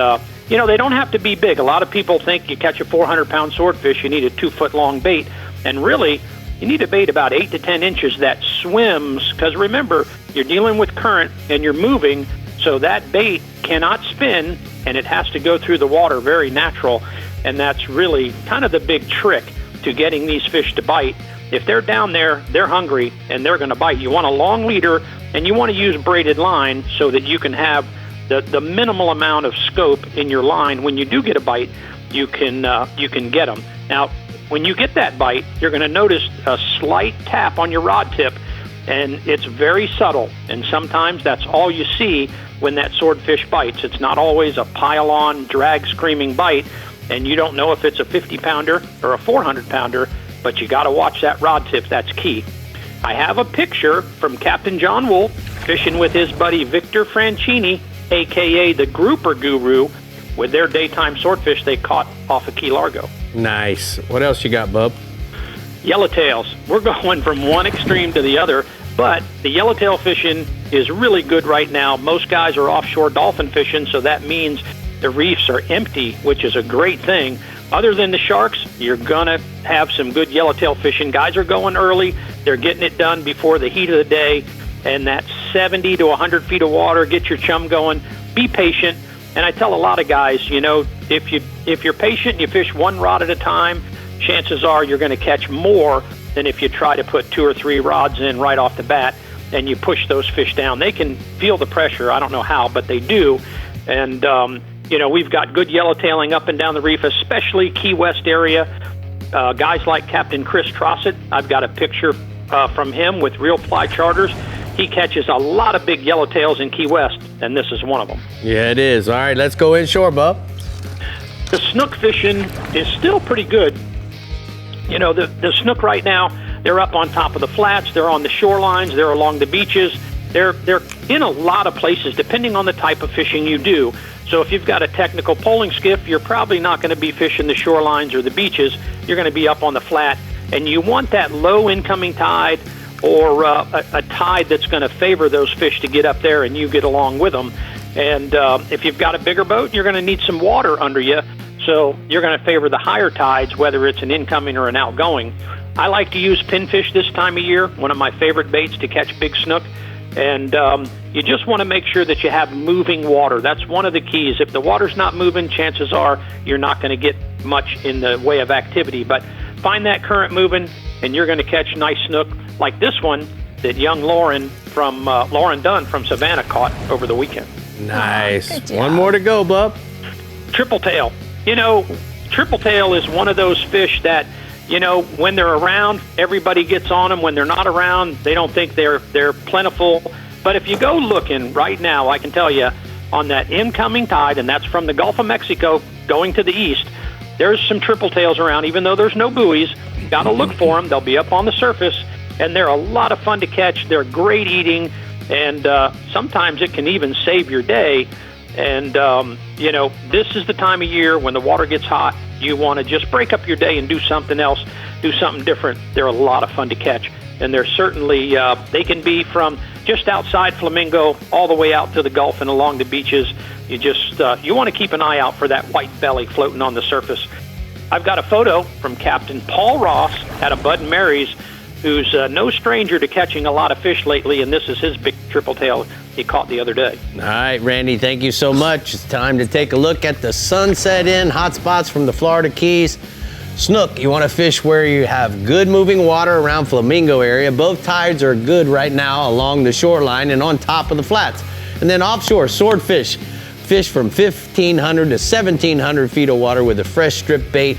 you know, they don't have to be big. A lot of people think you catch a 400-pound swordfish, you need a 2-foot-long bait. And really, you need a bait about 8 to 10 inches that swims, because remember, you're dealing with current and you're moving, so that bait cannot spin, and it has to go through the water very natural. And that's really kind of the big trick to getting these fish to bite. If they're down there, they're hungry, and they're going to bite. You want a long leader, and you want to use braided line so that you can have the minimal amount of scope in your line. When you do get a bite, you can get them. Now, when you get that bite, you're going to notice a slight tap on your rod tip, and it's very subtle. And sometimes that's all you see when that swordfish bites. It's not always a pile-on, drag-screaming bite, and you don't know if it's a 50-pounder or a 400-pounder, but you got to watch that rod tip. That's key. I have a picture from Captain John Wolf fishing with his buddy Victor Franchini, a.k.a. the Grouper Guru, with their daytime swordfish they caught off of Key Largo. Nice. What else you got, bub? Yellowtails. We're going from one extreme to the other, but the yellowtail fishing is really good right now. Most guys are offshore dolphin fishing, so that means the reefs are empty, which is a great thing. Other than the sharks, you're going to have some good yellowtail fishing. Guys are going early. They're getting it done before the heat of the day, and that's 70 to 100 feet of water. Get your chum going. Be patient. And I tell a lot of guys, you know, if you're patient and you fish one rod at a time, chances are you're going to catch more than if you try to put 2 or 3 rods in right off the bat and you push those fish down. They can feel the pressure. I don't know how, but they do. And, you know, we've got good yellowtailing up and down the reef, especially Key West area. Guys like Captain Chris Trossett, I've got a picture from him with Real Fly Charters. He catches a lot of big yellowtails in Key West, and this is one of them. Yeah, it is. All right, let's go inshore, bub. The snook fishing is still pretty good. You know, the snook right now, they're up on top of the flats, they're on the shorelines, they're along the beaches. They're in a lot of places, depending on the type of fishing you do. So if you've got a technical poling skiff, you're probably not going to be fishing the shorelines or the beaches. You're going to be up on the flat, and you want that low incoming tide or a tide that's going to favor those fish to get up there and you get along with them. And if you've got a bigger boat, you're going to need some water under you. So you're going to favor the higher tides, whether it's an incoming or an outgoing. I like to use pinfish this time of year, one of my favorite baits to catch big snook. And you just want to make sure that you have moving water. That's one of the keys. If the water's not moving, chances are you're not going to get much in the way of activity. But find that current moving, and you're going to catch nice snook like this one that young Lauren Dunn from Savannah caught over the weekend. Nice. One more to go, bub. Triple tail. You know, triple tail is one of those fish that, you know, when they're around, everybody gets on them. When they're not around, they don't think they're plentiful. But if you go looking right now, I can tell you, on that incoming tide, and that's from the Gulf of Mexico going to the east, there's some triple tails around, even though there's no buoys. You got to look for them. They'll be up on the surface, and they're a lot of fun to catch. They're great eating, and sometimes it can even save your day. And, you know, this is the time of year when the water gets hot. You want to just break up your day and do something else, do something different. They're a lot of fun to catch. And they're certainly, they can be from just outside Flamingo all the way out to the Gulf and along the beaches. You just, you want to keep an eye out for that white belly floating on the surface. I've got a photo from Captain Paul Ross at a Bud and Mary's, who's no stranger to catching a lot of fish lately, and this is his big triple tail he caught the other day. All right, Randy, thank you so much. It's time to take a look at the Sunset Inn hot spots from the Florida Keys. Snook, you want to fish where you have good moving water around Flamingo area. Both tides are good right now along the shoreline and on top of the flats. And then offshore, swordfish. Fish from 1,500 to 1,700 feet of water with a fresh strip bait.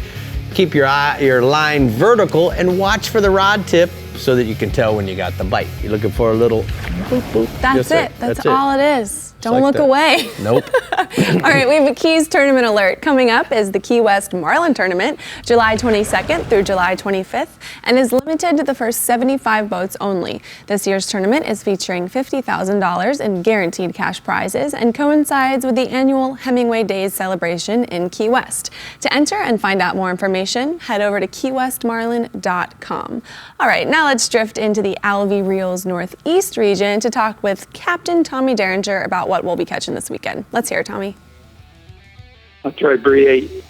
Keep your line vertical and watch for the rod tip so that you can tell when you got the bite. You're looking for a little boop, boop. That's it. That's all it is. Don't like look that. away. Nope. All right, we have a Keys tournament alert. Coming up is the Key West Marlin Tournament, July 22nd through July 25th, and is limited to the first 75 boats only. This year's tournament is featuring $50,000 in guaranteed cash prizes and coincides with the annual Hemingway Days celebration in Key West. To enter and find out more information, head over to keywestmarlin.com. All right, now let's drift into the Alvey Reels Northeast region to talk with Captain Tommy Derringer about what we'll be catching this weekend. Let's hear it, Tommy. That's right, Brie.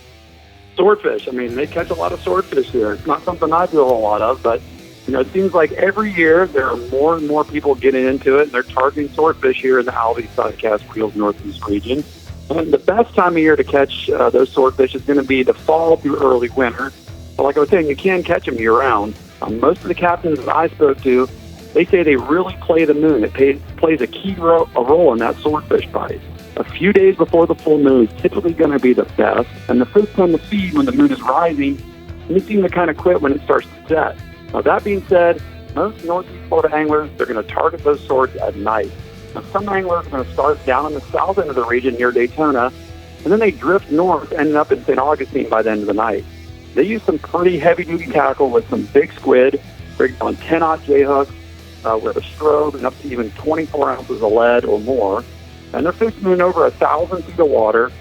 Swordfish. I mean, they catch a lot of swordfish here. It's not something I do a whole lot of, but, you know, it seems like every year there are more and more people getting into it, and they're targeting swordfish here in the Alvey Sidecast Reels Northeast region. And the best time of year to catch those swordfish is going to be the fall through early winter. But like I was saying, you can catch them year-round. Most of the captains that I spoke to, they say they really play the moon. It plays a key role in that swordfish bite. A few days before the full moon is typically going to be the best, and the fish tend to feed when the moon is rising, and they seem to kind of quit when it starts to set. Now, that being said, most Northeast Florida anglers, they're going to target those sorts at night. Now, some anglers are going to start down in the south end of the region near Daytona, and then they drift north, ending up in St. Augustine by the end of the night. They use some pretty heavy-duty tackle with some big squid, rigged on 10-aught J-hooks, with a strobe and up to even 24 ounces of lead or more. And they're fishing in over 1,000 feet of water,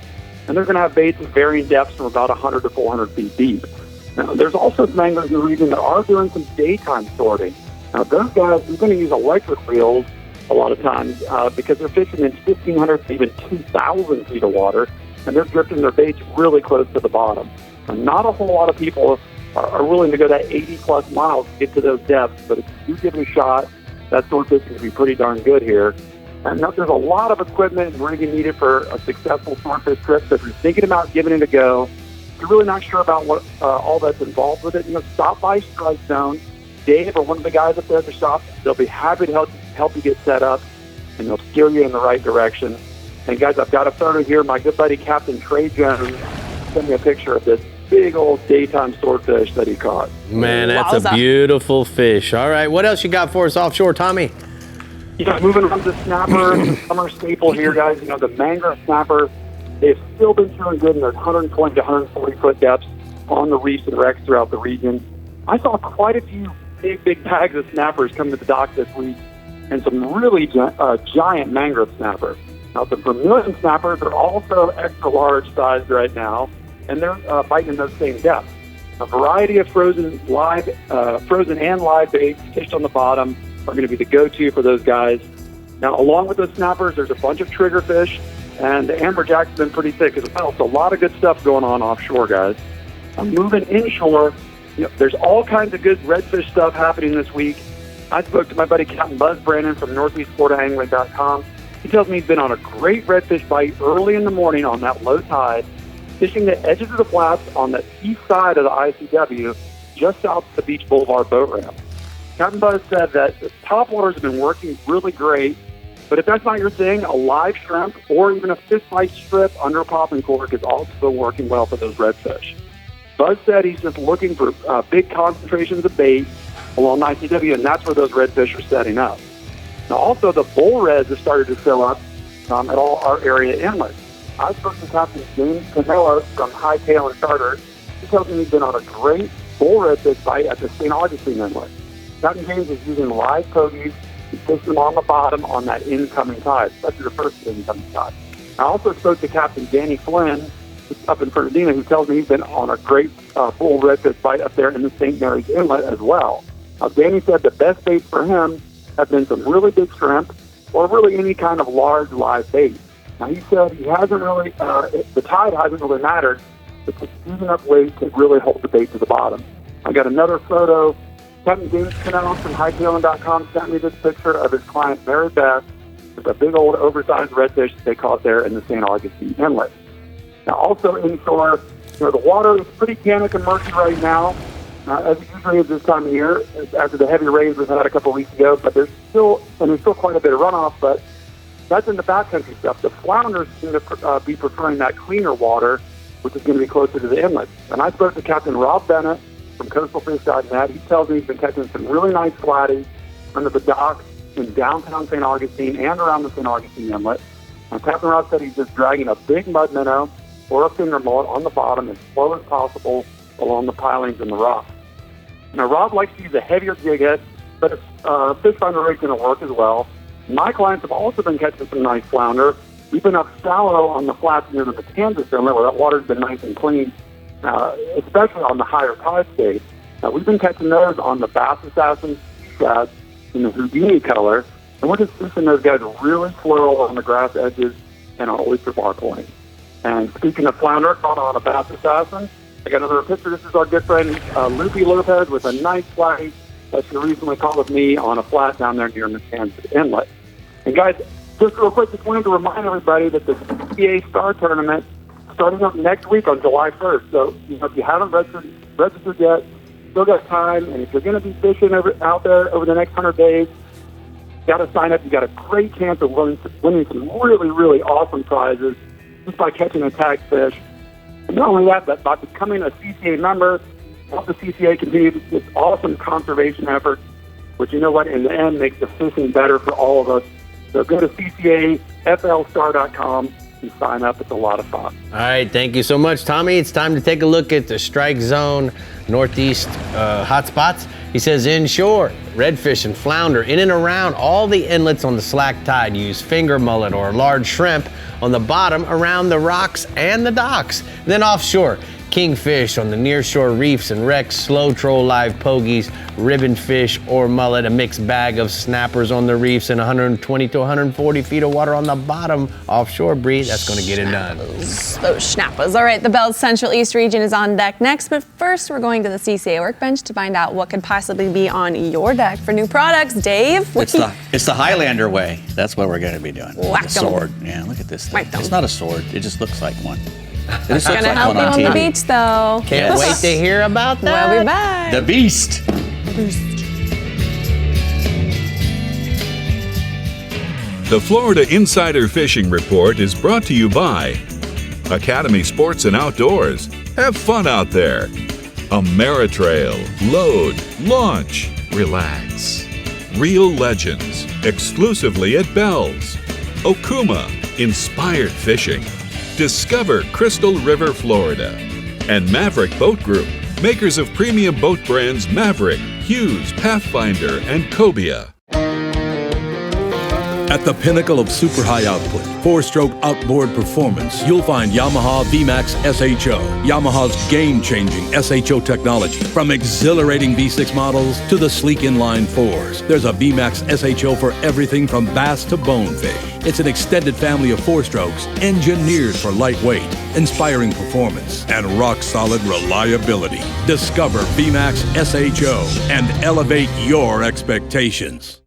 and they're going to have baits of varying depths from about 100 to 400 feet deep. Now, there's also some anglers in the region that are doing some daytime sorting. Now, those guys are going to use electric reels a lot of times because they're fishing in 1,500 to even 2,000 feet of water, and they're drifting their baits really close to the bottom. Now, not a whole lot of people are willing to go that 80-plus miles to get to those depths, but if you give it a shot, that swordfish can be pretty darn good here. And now there's a lot of equipment and rigging needed for a successful swordfish trip, so if you're thinking about giving it a go, if you're really not sure about what all that's involved with it, stop by Strike Zone. Dave or one of the guys up there at the shop, they'll be happy to help you get set up, and they'll steer you in the right direction. And guys, I've got a photo here. My good buddy Captain Trey Jones sent me a picture of this big old daytime swordfish that he caught. Man, that's a beautiful fish. All right, what else you got for us offshore, Tommy? Moving on to snapper, the summer staple here, guys. The mangrove snapper, they've still been doing good in those 120 to 140 foot depths on the reefs and wrecks throughout the region. I saw quite a few big bags of snappers come to the dock this week, and some really giant mangrove snappers. Now, the vermilion snappers are also extra large sized right now, and they're biting in those same depths. A variety of frozen and live baits fished on the bottom are going to be the go-to for those guys. Now, along with those snappers, there's a bunch of triggerfish, and the amberjacks have been pretty thick as well. So a lot of good stuff going on offshore, guys. Moving inshore, there's all kinds of good redfish stuff happening this week. I spoke to my buddy Captain Buzz Brandon from NortheastFloridaAngling.com. He tells me he's been on a great redfish bite early in the morning on that low tide, fishing the edges of the flats on the east side of the ICW, just south of the Beach Boulevard boat ramp. Captain Buzz said that the topwaters have been working really great, but if that's not your thing, a live shrimp or even a fish bite strip under a popping cork is also working well for those redfish. Buzz said he's just looking for big concentrations of bait along ICW, and that's where those redfish are setting up. Now, also, the bull reds have started to fill up at all our area inlets. I spoke to Captain James Canella from Hightail and Charter. He tells me he's been on a great bull redfish bite at the St. Augustine Inlet. Captain James is using live pogies to fish them on the bottom on that incoming tide, especially the first incoming tide. I also spoke to Captain Danny Flynn up in Fernandina, who tells me he's been on a great bull redfish bite up there in the St. Mary's Inlet as well. Danny said the best baits for him have been some really big shrimp or really any kind of large live bait. Now, he said he hasn't really, the tide hasn't really mattered, but just using up weight to really hold the bait to the bottom. I got another photo. Captain James Canell from HighTailing.com sent me this picture of his client, Mary Beth, with a big old oversized redfish they caught there in the St. Augustine Inlet. Now, also inshore, the water is pretty panic and murky right now, as it usually is this time of year, after the heavy rains we've had a couple of weeks ago, but there's still quite a bit of runoff, but that's in the backcountry stuff. The flounders seem to be preferring that cleaner water, which is going to be closer to the inlets. And I spoke to Captain Rob Bennett from CoastalFish.net. He tells me he's been catching some really nice flatties under the docks in downtown St. Augustine and around the St. Augustine Inlet. And Captain Rob said he's just dragging a big mud minnow or a finger mullet on the bottom as slow as possible along the pilings and the rocks. Now, Rob likes to use a heavier jig head, but a fish finder rig's going to work as well. My clients have also been catching some nice flounder. We've been up shallow on the flats near the Matanzas Inlet where that water's been nice and clean, especially on the higher tide stage. We've been catching those on the Bass Assassin shads in the Houdini color, and we're just fishing those guys really slow on the grass edges and on oyster bar point. And speaking of flounder caught on a Bass Assassin, I got another picture. This is our good friend Lupe Lopez with a nice flatty that she recently caught with me on a flat down there near Matanzas Inlet. And guys, just real quick, just wanted to remind everybody that the CPA Star Tournament starting up next week on July 1st. So, if you haven't registered yet, still got time. And if you're going to be fishing out there over the next 100 days, got to sign up. You got a great chance of winning some really, really awesome prizes just by catching a tag fish. And not only that, but by becoming a CCA member, help the CCA continue this awesome conservation effort, which, you know what, in the end makes the fishing better for all of us. So go to ccaflstar.com and sign up. It's a lot of fun. All right, thank you so much, Tommy. It's time to take a look at the strike zone northeast hotspots. He says inshore, redfish and flounder in and around all the inlets on the slack tide. Use finger mullet or large shrimp on the bottom around the rocks and the docks. Then offshore, kingfish on the nearshore reefs and wrecks, slow troll live pogies, ribbon fish or mullet, a mixed bag of snappers on the reefs, and 120 to 140 feet of water on the bottom offshore. Bree, that's going to get it done. Those schnappers. All right, the Bell's Central East region is on deck next, but first we're going to the CCA workbench to find out what could possibly be on your deck for new products. Dave? It's the Highlander way. That's what we're going to be doing. Whack 'em. Sword. Yeah, look at this thing. Whack 'em. It's not a sword. It just looks like one. It's going to help you on the beach, though. Can't wait to hear about that. We'll be back. The Beast. The Florida Insider Fishing Report is brought to you by Academy Sports and Outdoors. Have fun out there. Ameritrail. Load. Launch. Relax. Real Legends. Exclusively at Bell's. Okuma. Inspired Fishing. Discover Crystal River, Florida. And Maverick Boat Group, makers of premium boat brands Maverick, Hughes, Pathfinder, and Cobia. At the pinnacle of super high output, 4-stroke outboard performance, you'll find Yamaha VMAX SHO. Yamaha's game-changing SHO technology. From exhilarating V6 models to the sleek inline 4s, there's a VMAX SHO for everything from bass to bonefish. It's an extended family of 4-strokes engineered for lightweight, inspiring performance, and rock-solid reliability. Discover VMAX SHO and elevate your expectations.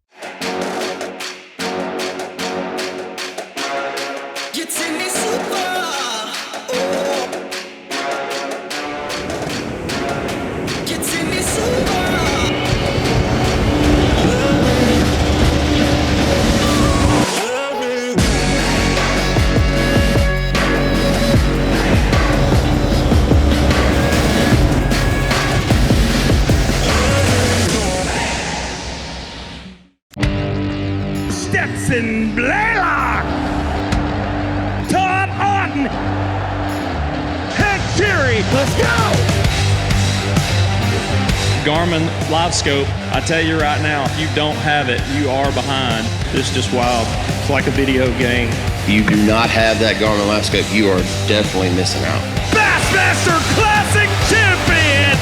Garmin Live Scope, I tell you right now, if you don't have it, you are behind. It's just wild. It's like a video game. If you do not have that Garmin Live Scope, you are definitely missing out. Bassmaster Classic Champion!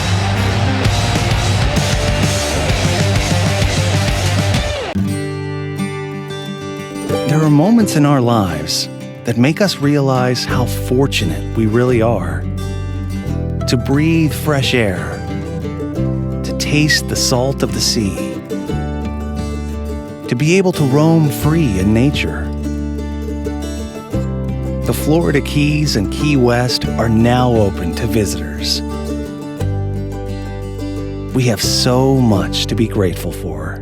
There are moments in our lives that make us realize how fortunate we really are. To breathe fresh air, taste the salt of the sea, to be able to roam free in nature. The Florida Keys and Key West are now open to visitors. We have so much to be grateful for.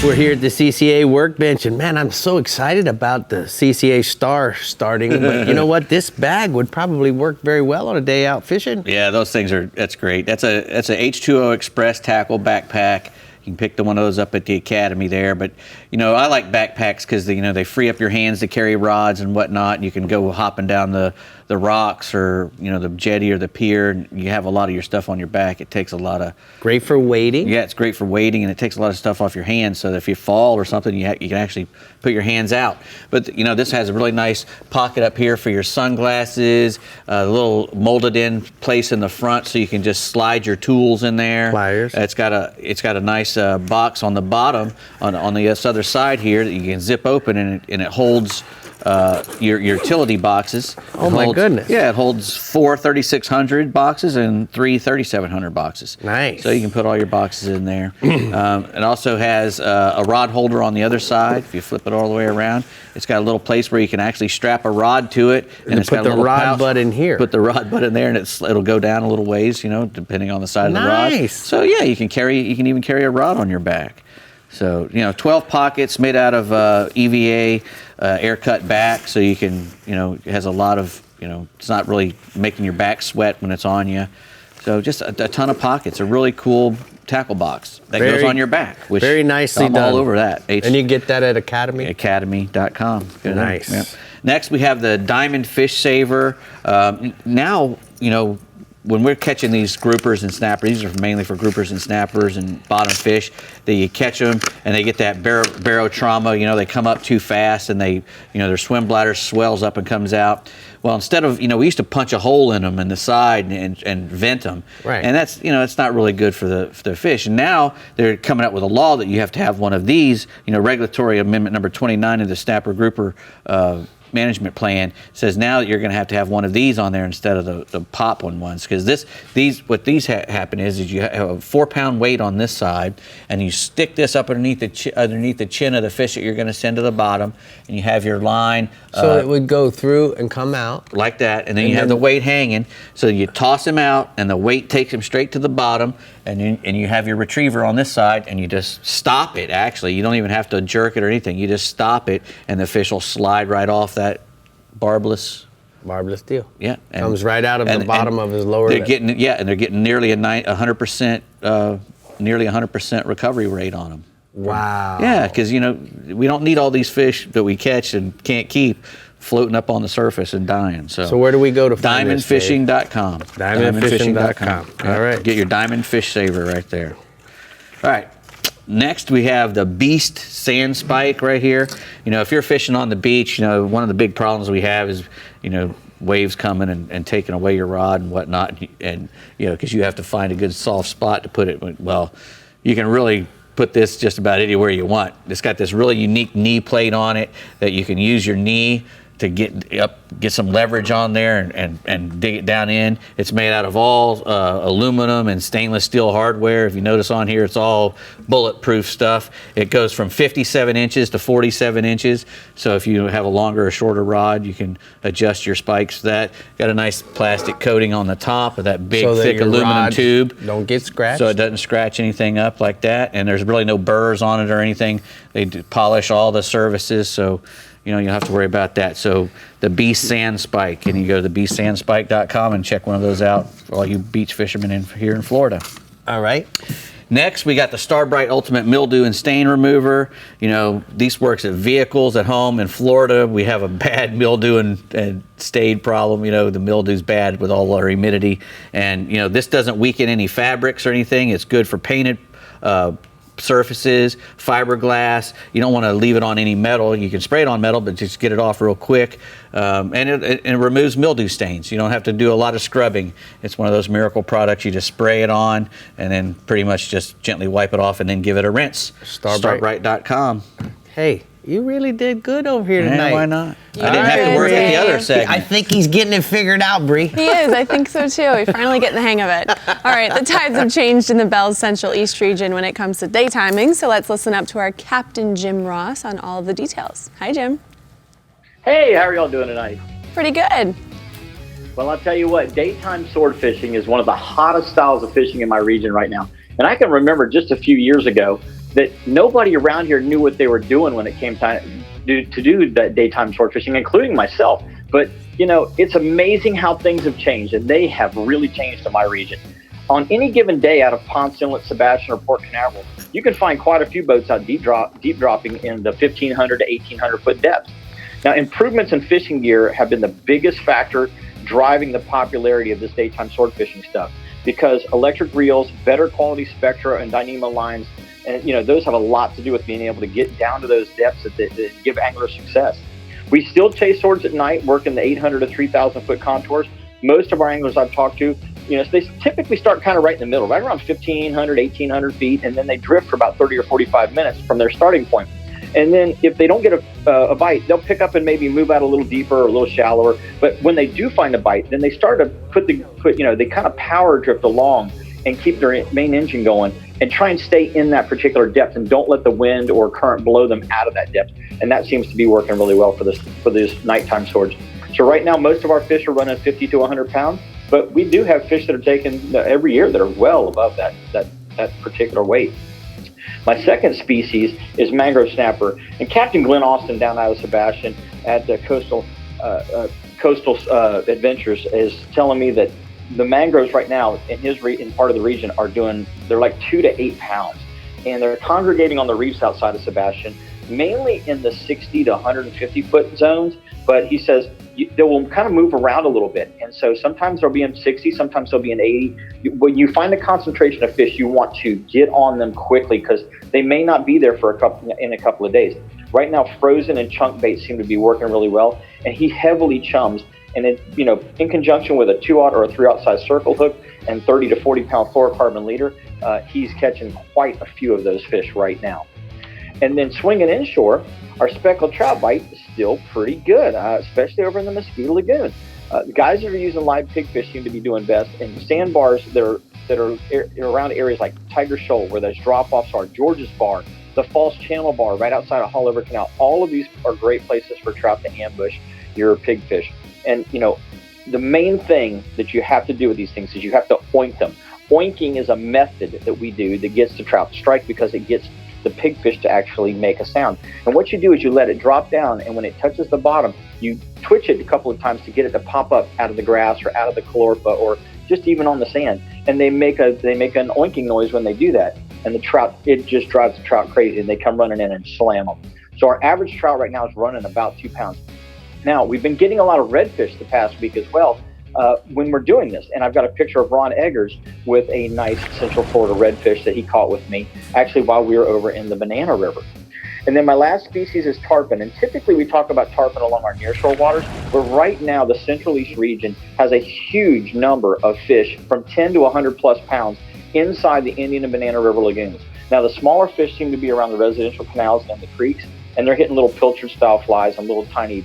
We're here at the CCA workbench, and man, I'm so excited about the CCA Star starting. But you know what? This bag would probably work very well on a day out fishing. Yeah, those things that's great. That's a H2O Express tackle backpack. You can pick one of those up at the Academy there. But, you know, I like backpacks because, you know, they free up your hands to carry rods and whatnot. You can go hopping down the rocks or, you know, the jetty or the pier. And you have a lot of your stuff on your back. It takes a lot of... Great for wading. Yeah, it's great for wading, and it takes a lot of stuff off your hands so that if you fall or something, you can actually put your hands out. But, you know, this has a really nice pocket up here for your sunglasses, a little molded in place in the front so you can just slide your tools in there. Pliers. It's got a nice box on the bottom on the other side here that you can zip open, and it holds your utility boxes. Oh, my goodness. Yeah, it holds 4 3600 boxes and 3 3700 boxes. Nice. So you can put all your boxes in there. It also has a rod holder on the other side. If you flip it all the way around, it's got a little place where you can actually strap a rod to it, and it's put got the a little rod butt in here. Put the rod butt in there, and it'll go down a little ways, you know, depending on the side of the rod. Nice. So yeah, you can even carry a rod on your back. So, 12 pockets made out of EVA air cut back, so you can, it has a lot of, it's not really making your back sweat when it's on you. So just a ton of pockets. A really cool tackle box that goes on your back. Which very nicely I'm done. all over that. And you get that at Academy? Academy.com. Good. Nice. Yep. Next, we have the Diamond Fish Saver. Now, when we're catching these groupers and snappers, these are mainly for groupers and snappers and bottom fish, that you catch them and they get that barotrauma, they come up too fast and they, their swim bladder swells up and comes out. Well, instead of, we used to punch a hole in them in the side and vent them. Right. And that's, it's not really good for the fish. And now they're coming out with a law that you have to have one of these, Regulatory Amendment number 29 of the Snapper Grouper management plan says now that you're going to have one of these on there instead of the pop ones, because what these happen is you have a 4-pound weight on this side, and you stick this up underneath the chin of the fish that you're going to send to the bottom, and you have your line. So it would go through and come out like that, and then you have the weight hanging. So you toss him out, and the weight takes him straight to the bottom, and you have your retriever on this side, and you just stop it. Actually, you don't even have to jerk it or anything. You just stop it, and the fish will slide right off that barbless deal. Yeah, comes right out of the bottom of his lower lip. And they're getting nearly 100% recovery rate on them. Wow. Yeah, because we don't need all these fish that we catch and can't keep floating up on the surface and dying. So where do we go to find this, Dave? Diamondfishing.com. Diamondfishing.com. All right. Get your Diamond Fish Saver right there. All right. Next, we have the Beast Sand Spike right here. If you're fishing on the beach, one of the big problems we have is, waves coming and taking away your rod and whatnot. And, because you have to find a good soft spot to put it. Well, you can really put this just about anywhere you want. It's got this really unique knee plate on it that you can use your knee to get some leverage on there and dig it down in. It's made out of all aluminum and stainless steel hardware. If you notice on here, it's all bulletproof stuff. It goes from 57 inches to 47 inches. So if you have a longer or shorter rod, you can adjust your spikes to that. Got a nice plastic coating on the top of that big, thick aluminum tube. Don't get scratched. So it doesn't scratch anything up like that. And there's really no burrs on it or anything. They polish all the surfaces, so you don't have to worry about that. So the Beast Sand Spike, and you go to thebeastSandspike.com and check one of those out for all you beach fishermen here in Florida. All right. Next, we got the Starbright Ultimate Mildew and Stain Remover. These works at vehicles, at home. In Florida, we have a bad mildew and stain problem. The mildew's bad with all our humidity. And, this doesn't weaken any fabrics or anything. It's good for painted surfaces, fiberglass. You don't want to leave it on any metal. You can spray it on metal, but just get it off real quick. And it removes mildew stains. You don't have to do a lot of scrubbing. It's one of those miracle products. You just spray it on and then pretty much just gently wipe it off and then give it a rinse. Starbright.com. Hey, you really did good over here tonight. Why not? I didn't have to worry at the other segment. I think he's getting it figured out, Brie. He is. I think so too. We're finally getting the hang of it. All right, the tides have changed in the Bell's Central East region when it comes to day timing, so let's listen up to our Captain Jim Ross on all of the details. Hi, Jim. Hey, how are y'all doing tonight? Pretty good. Well, I'll tell you what, daytime sword fishing is one of the hottest styles of fishing in my region right now. And I can remember just a few years ago that nobody around here knew what they were doing when it came time to do that daytime sword fishing, including myself. But, it's amazing how things have changed, and they have really changed in my region. On any given day out of Ponce Inlet, Sebastian, or Port Canaveral, you can find quite a few boats out deep dropping in the 1,500 to 1,800 foot depth. Now, improvements in fishing gear have been the biggest factor driving the popularity of this daytime sword fishing stuff, because electric reels, better quality Spectra and Dyneema lines, and those have a lot to do with being able to get down to those depths that give anglers success. We still chase swords at night, working the 800 to 3,000 foot contours. Most of our anglers I've talked to, they typically start kind of right in the middle, right around 1,500, 1,800 feet, and then they drift for about 30 or 45 minutes from their starting point. And then if they don't get a bite, they'll pick up and maybe move out a little deeper or a little shallower. But when they do find a bite, then they start to they kind of power drift along and keep their main engine going and try and stay in that particular depth and don't let the wind or current blow them out of that depth. And that seems to be working really well for these nighttime swords. So right now, most of our fish are running 50 to 100 pounds, but we do have fish that are taken every year that are well above that particular weight. My second species is mangrove snapper, and Captain Glenn Austin down out of Sebastian at the Coastal Adventures is telling me that the mangroves right now in part of the region they're like 2 to 8 pounds, and they're congregating on the reefs outside of Sebastian, mainly in the 60 to 150 foot zones. But he says they will kind of move around a little bit, and so sometimes they'll be in 60, sometimes they'll be in 80. When you find a concentration of fish, you want to get on them quickly because they may not be there for a couple of days. Right now, frozen and chunk bait seem to be working really well, and he heavily chums. And in conjunction with a 2/0 or a 3/0 size circle hook and 30 to 40 pound fluorocarbon leader, he's catching quite a few of those fish right now. And then swinging inshore, our speckled trout bite is still pretty good, especially over in the Mosquito Lagoon. The guys that are using live pigfish seem to be doing best, and sandbars that are around areas like Tiger Shoal, where those drop-offs are, George's Bar, the Falls Channel Bar right outside of Hall River Canal. All of these are great places for trout to ambush your pigfish. And, the main thing that you have to do with these things is you have to oink them. Oinking is a method that we do that gets the trout to strike because it gets the pigfish to actually make a sound. And what you do is you let it drop down, and when it touches the bottom, you twitch it a couple of times to get it to pop up out of the grass or out of the calorpa or just even on the sand. And they make an oinking noise when they do that. And it just drives the trout crazy, and they come running in and slam them. So our average trout right now is running about 2 pounds. Now, we've been getting a lot of redfish the past week as well when we're doing this. And I've got a picture of Ron Eggers with a nice Central Florida redfish that he caught with me, actually while we were over in the Banana River. And then my last species is tarpon. And typically we talk about tarpon along our nearshore waters, but right now the Central East region has a huge number of fish from 10 to 100 plus pounds inside the Indian and Banana River lagoons. Now, the smaller fish seem to be around the residential canals and the creeks, and they're hitting little pilchard style flies and little tiny,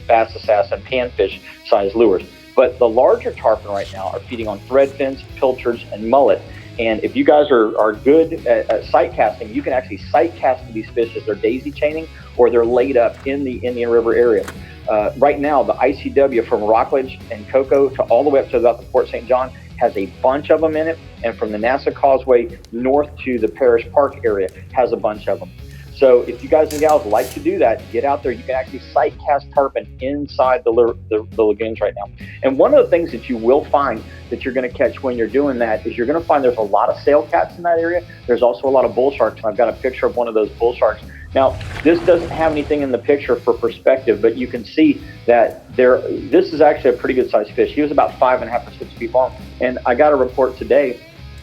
bass assassin, panfish size lures. But the larger tarpon right now are feeding on threadfins, pilchards, and mullet. And if you guys are good at sight casting, you can actually sight cast these fish as they're daisy chaining or they're laid up in the Indian River area. Right now, the ICW from Rockledge and Cocoa to all the way up to about the Port St. John has a bunch of them in it. And from the NASA Causeway north to the Parish Park area has a bunch of them. So if you guys and gals like to do that, get out there. You can actually sight cast tarpon inside the lagoons right now. And one of the things that you will find that you're going to catch when you're doing that is you're going to find there's a lot of sail cats in that area. There's also a lot of bull sharks, and I've got a picture of one of those bull sharks. Now, this doesn't have anything in the picture for perspective, but you can see that this is actually a pretty good sized fish. He was about 5.5 or 6 feet long. And I got a report today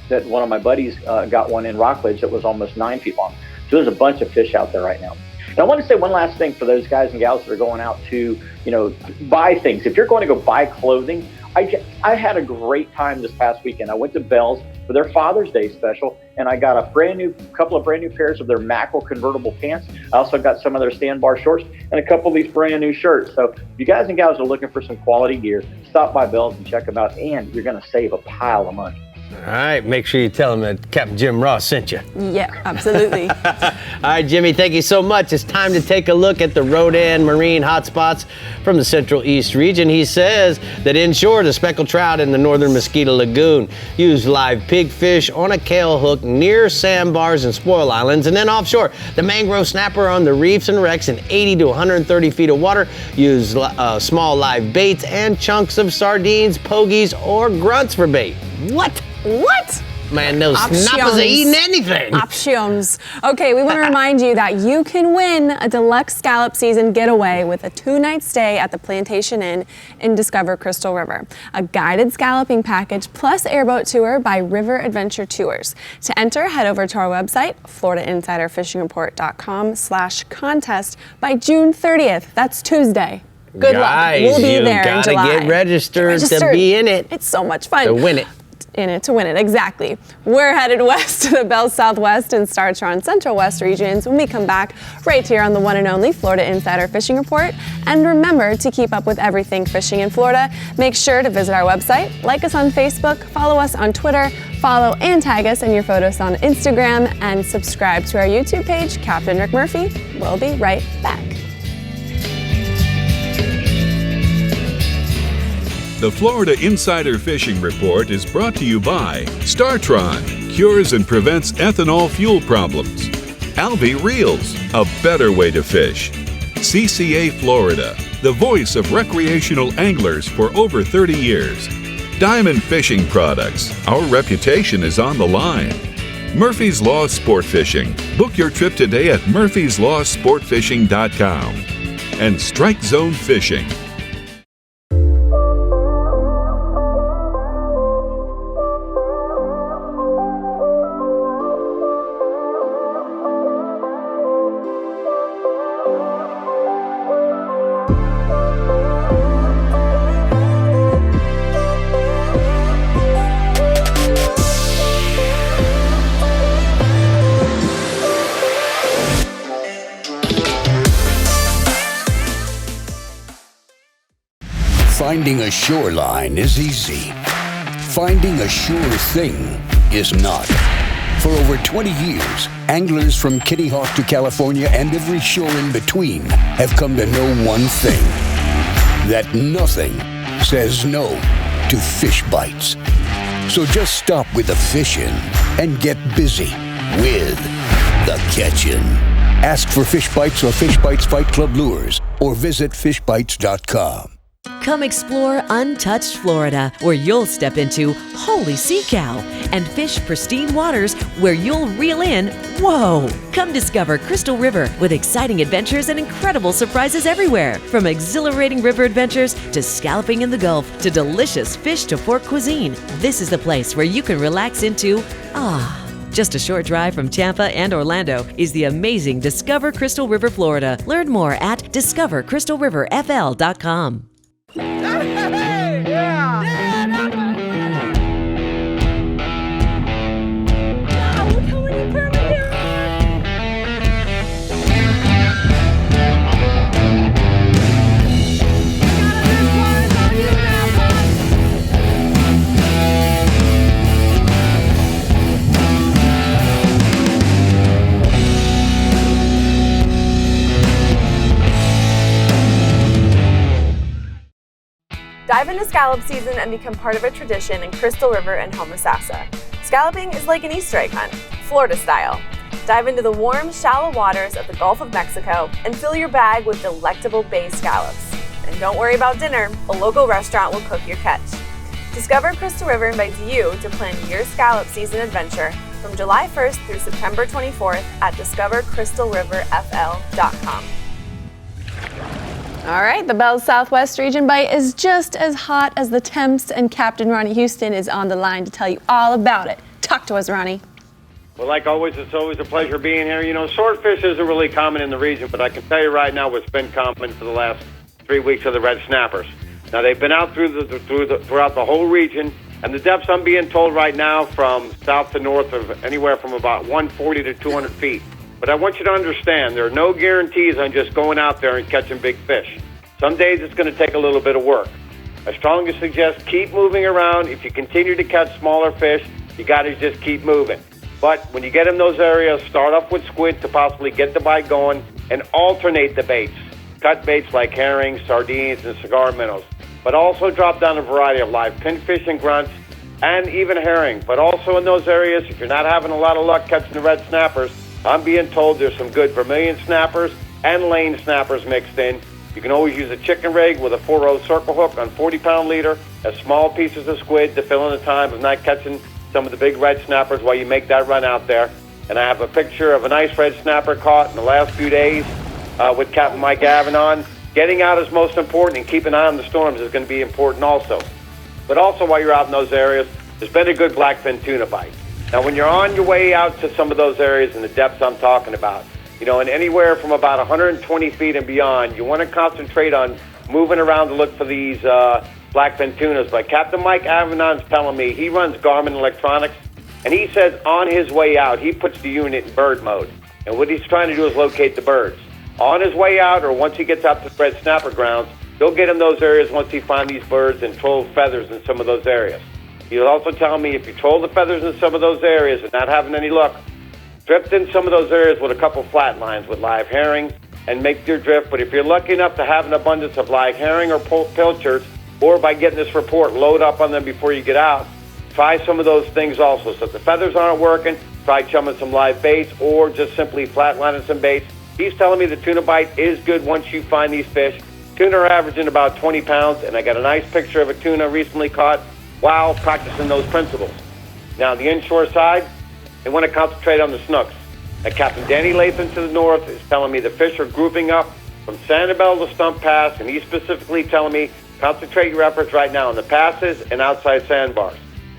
that one of my buddies got one in Rockledge that was almost 9 feet long. So there's a bunch of fish out there right now. And I want to say one last thing for those guys and gals that are going out to, buy things. If you're going to go buy clothing, I had a great time this past weekend. I went to Bell's for their Father's Day special, and I got a couple of brand new pairs of their mackerel convertible pants. I also got some of their sandbar shorts and a couple of these brand new shirts. So if you guys and gals are looking for some quality gear, stop by Bell's and check them out, and you're going to save a pile of money. All right, make sure you tell them that Captain Jim Ross sent you. Yeah, absolutely. All right, Jimmy, thank you so much. It's time to take a look at the Rodan marine hotspots from the Central East region. He says that inshore, the speckled trout in the northern Mosquito Lagoon use live pigfish on a kale hook near sandbars and spoil islands. And then offshore, the mangrove snapper on the reefs and wrecks in 80 to 130 feet of water use small live baits and chunks of sardines, pogies, or grunts for bait. What? Man, those snappers are eating anything. Options. Okay, we want to remind you that you can win a deluxe scallop season getaway with a 2-night stay at the Plantation Inn in Discover Crystal River. A guided scalloping package plus airboat tour by River Adventure Tours. To enter, head over to our website, FloridaInsiderFishingReport.com/contest by June 30th. That's Tuesday. Good luck. We'll be there in July. You gotta get registered to be in it. It's so much fun. To win it. in it to win it, exactly. We're headed west to the Bell Southwest and Startron Central West regions when we come back right here on the one and only Florida Insider Fishing Report. And remember to keep up with everything fishing in Florida. Make sure to visit our website, like us on Facebook, follow us on Twitter, follow and tag us in your photos on Instagram, and subscribe to our YouTube page, Captain Rick Murphy. We'll be right back. The Florida Insider Fishing Report is brought to you by StarTron, cures and prevents ethanol fuel problems. Alvy Reels, a better way to fish. CCA Florida, the voice of recreational anglers for over 30 years. Diamond Fishing Products, our reputation is on the line. Murphy's Law Sport Fishing, book your trip today at murphyslawsportfishing.com. And Strike Zone Fishing. Finding a shoreline is easy. Finding a sure thing is not. For over 20 years, anglers from Kitty Hawk to California and every shore in between have come to know one thing: that nothing says no to fish bites. So just stop with the fishing and get busy with the catching. Ask for Fish Bites or Fish Bites Fight Club lures or visit fishbites.com. Come explore untouched Florida, where you'll step into holy sea cow and fish pristine waters where you'll reel in, whoa! Come discover Crystal River with exciting adventures and incredible surprises everywhere. From exhilarating river adventures to scalloping in the Gulf to delicious fish to fork cuisine, this is the place where you can relax into Just a short drive from Tampa and Orlando is the amazing Discover Crystal River, Florida. Learn more at discovercrystalriverfl.com. Dive into scallop season and become part of a tradition in Crystal River and Homosassa. Scalloping is like an Easter egg hunt, Florida style. Dive into the warm, shallow waters of the Gulf of Mexico and fill your bag with delectable bay scallops. And don't worry about dinner, a local restaurant will cook your catch. Discover Crystal River invites you to plan your scallop season adventure from July 1st through September 24th at discovercrystalriverfl.com. All right, the Bell Southwest region bite is just as hot as the temps, and Captain Ronnie Houston is on the line to tell you all about it. Talk to us, Ronnie. Well, like always, it's always a pleasure being here. You know, swordfish isn't really common in the region, but I can tell you right now what's been common for the last 3 weeks are the red snappers. Now, they've been out throughout the whole region, and the depths I'm being told right now from south to north of anywhere from about 140 to 200 feet. But I want you to understand, there are no guarantees on just going out there and catching big fish. Some days it's going to take a little bit of work. I strongly suggest keep moving around. If you continue to catch smaller fish, you got to just keep moving. But when you get in those areas, start off with squid to possibly get the bite going and alternate the baits. Cut baits like herring, sardines, and cigar minnows. But also drop down a variety of live pinfish and grunts and even herring. But also in those areas, if you're not having a lot of luck catching the red snappers, I'm being told there's some good vermilion snappers and lane snappers mixed in. You can always use a chicken rig with a 4-row circle hook on 40-pound leader, as small pieces of squid to fill in the time of not catching some of the big red snappers while you make that run out there. And I have a picture of a nice red snapper caught in the last few days with Captain Mike Gavin on. Getting out is most important, and keeping an eye on the storms is going to be important also. But also while you're out in those areas, there's been a good blackfin tuna bite. Now, when you're on your way out to some of those areas in the depths I'm talking about, you know, and anywhere from about 120 feet and beyond, you want to concentrate on moving around to look for these blackfin tunas. But Captain Mike Avenon's telling me he runs Garmin Electronics, and he says on his way out, he puts the unit in bird mode. And what he's trying to do is locate the birds. On his way out, or once he gets out to the red snapper grounds, he'll get in those areas once he finds these birds and troll feathers in some of those areas. He's also telling me if you troll the feathers in some of those areas and not having any luck, drift in some of those areas with a couple flat lines with live herring and make your drift. But if you're lucky enough to have an abundance of live herring or pilchards, or by getting this report, load up on them before you get out, try some of those things also. So if the feathers aren't working, try chumming some live baits or just simply flatlining some baits. He's telling me the tuna bite is good once you find these fish. Tuna are averaging about 20 pounds, and I got a nice picture of a tuna recently caught while practicing those principles. Now, the inshore side, they want to concentrate on the snooks. Now, Captain Danny Latham to the north is telling me the fish are grouping up from Sanibel to Stump Pass, and he's specifically telling me concentrate your efforts right now on the passes and outside sandbars.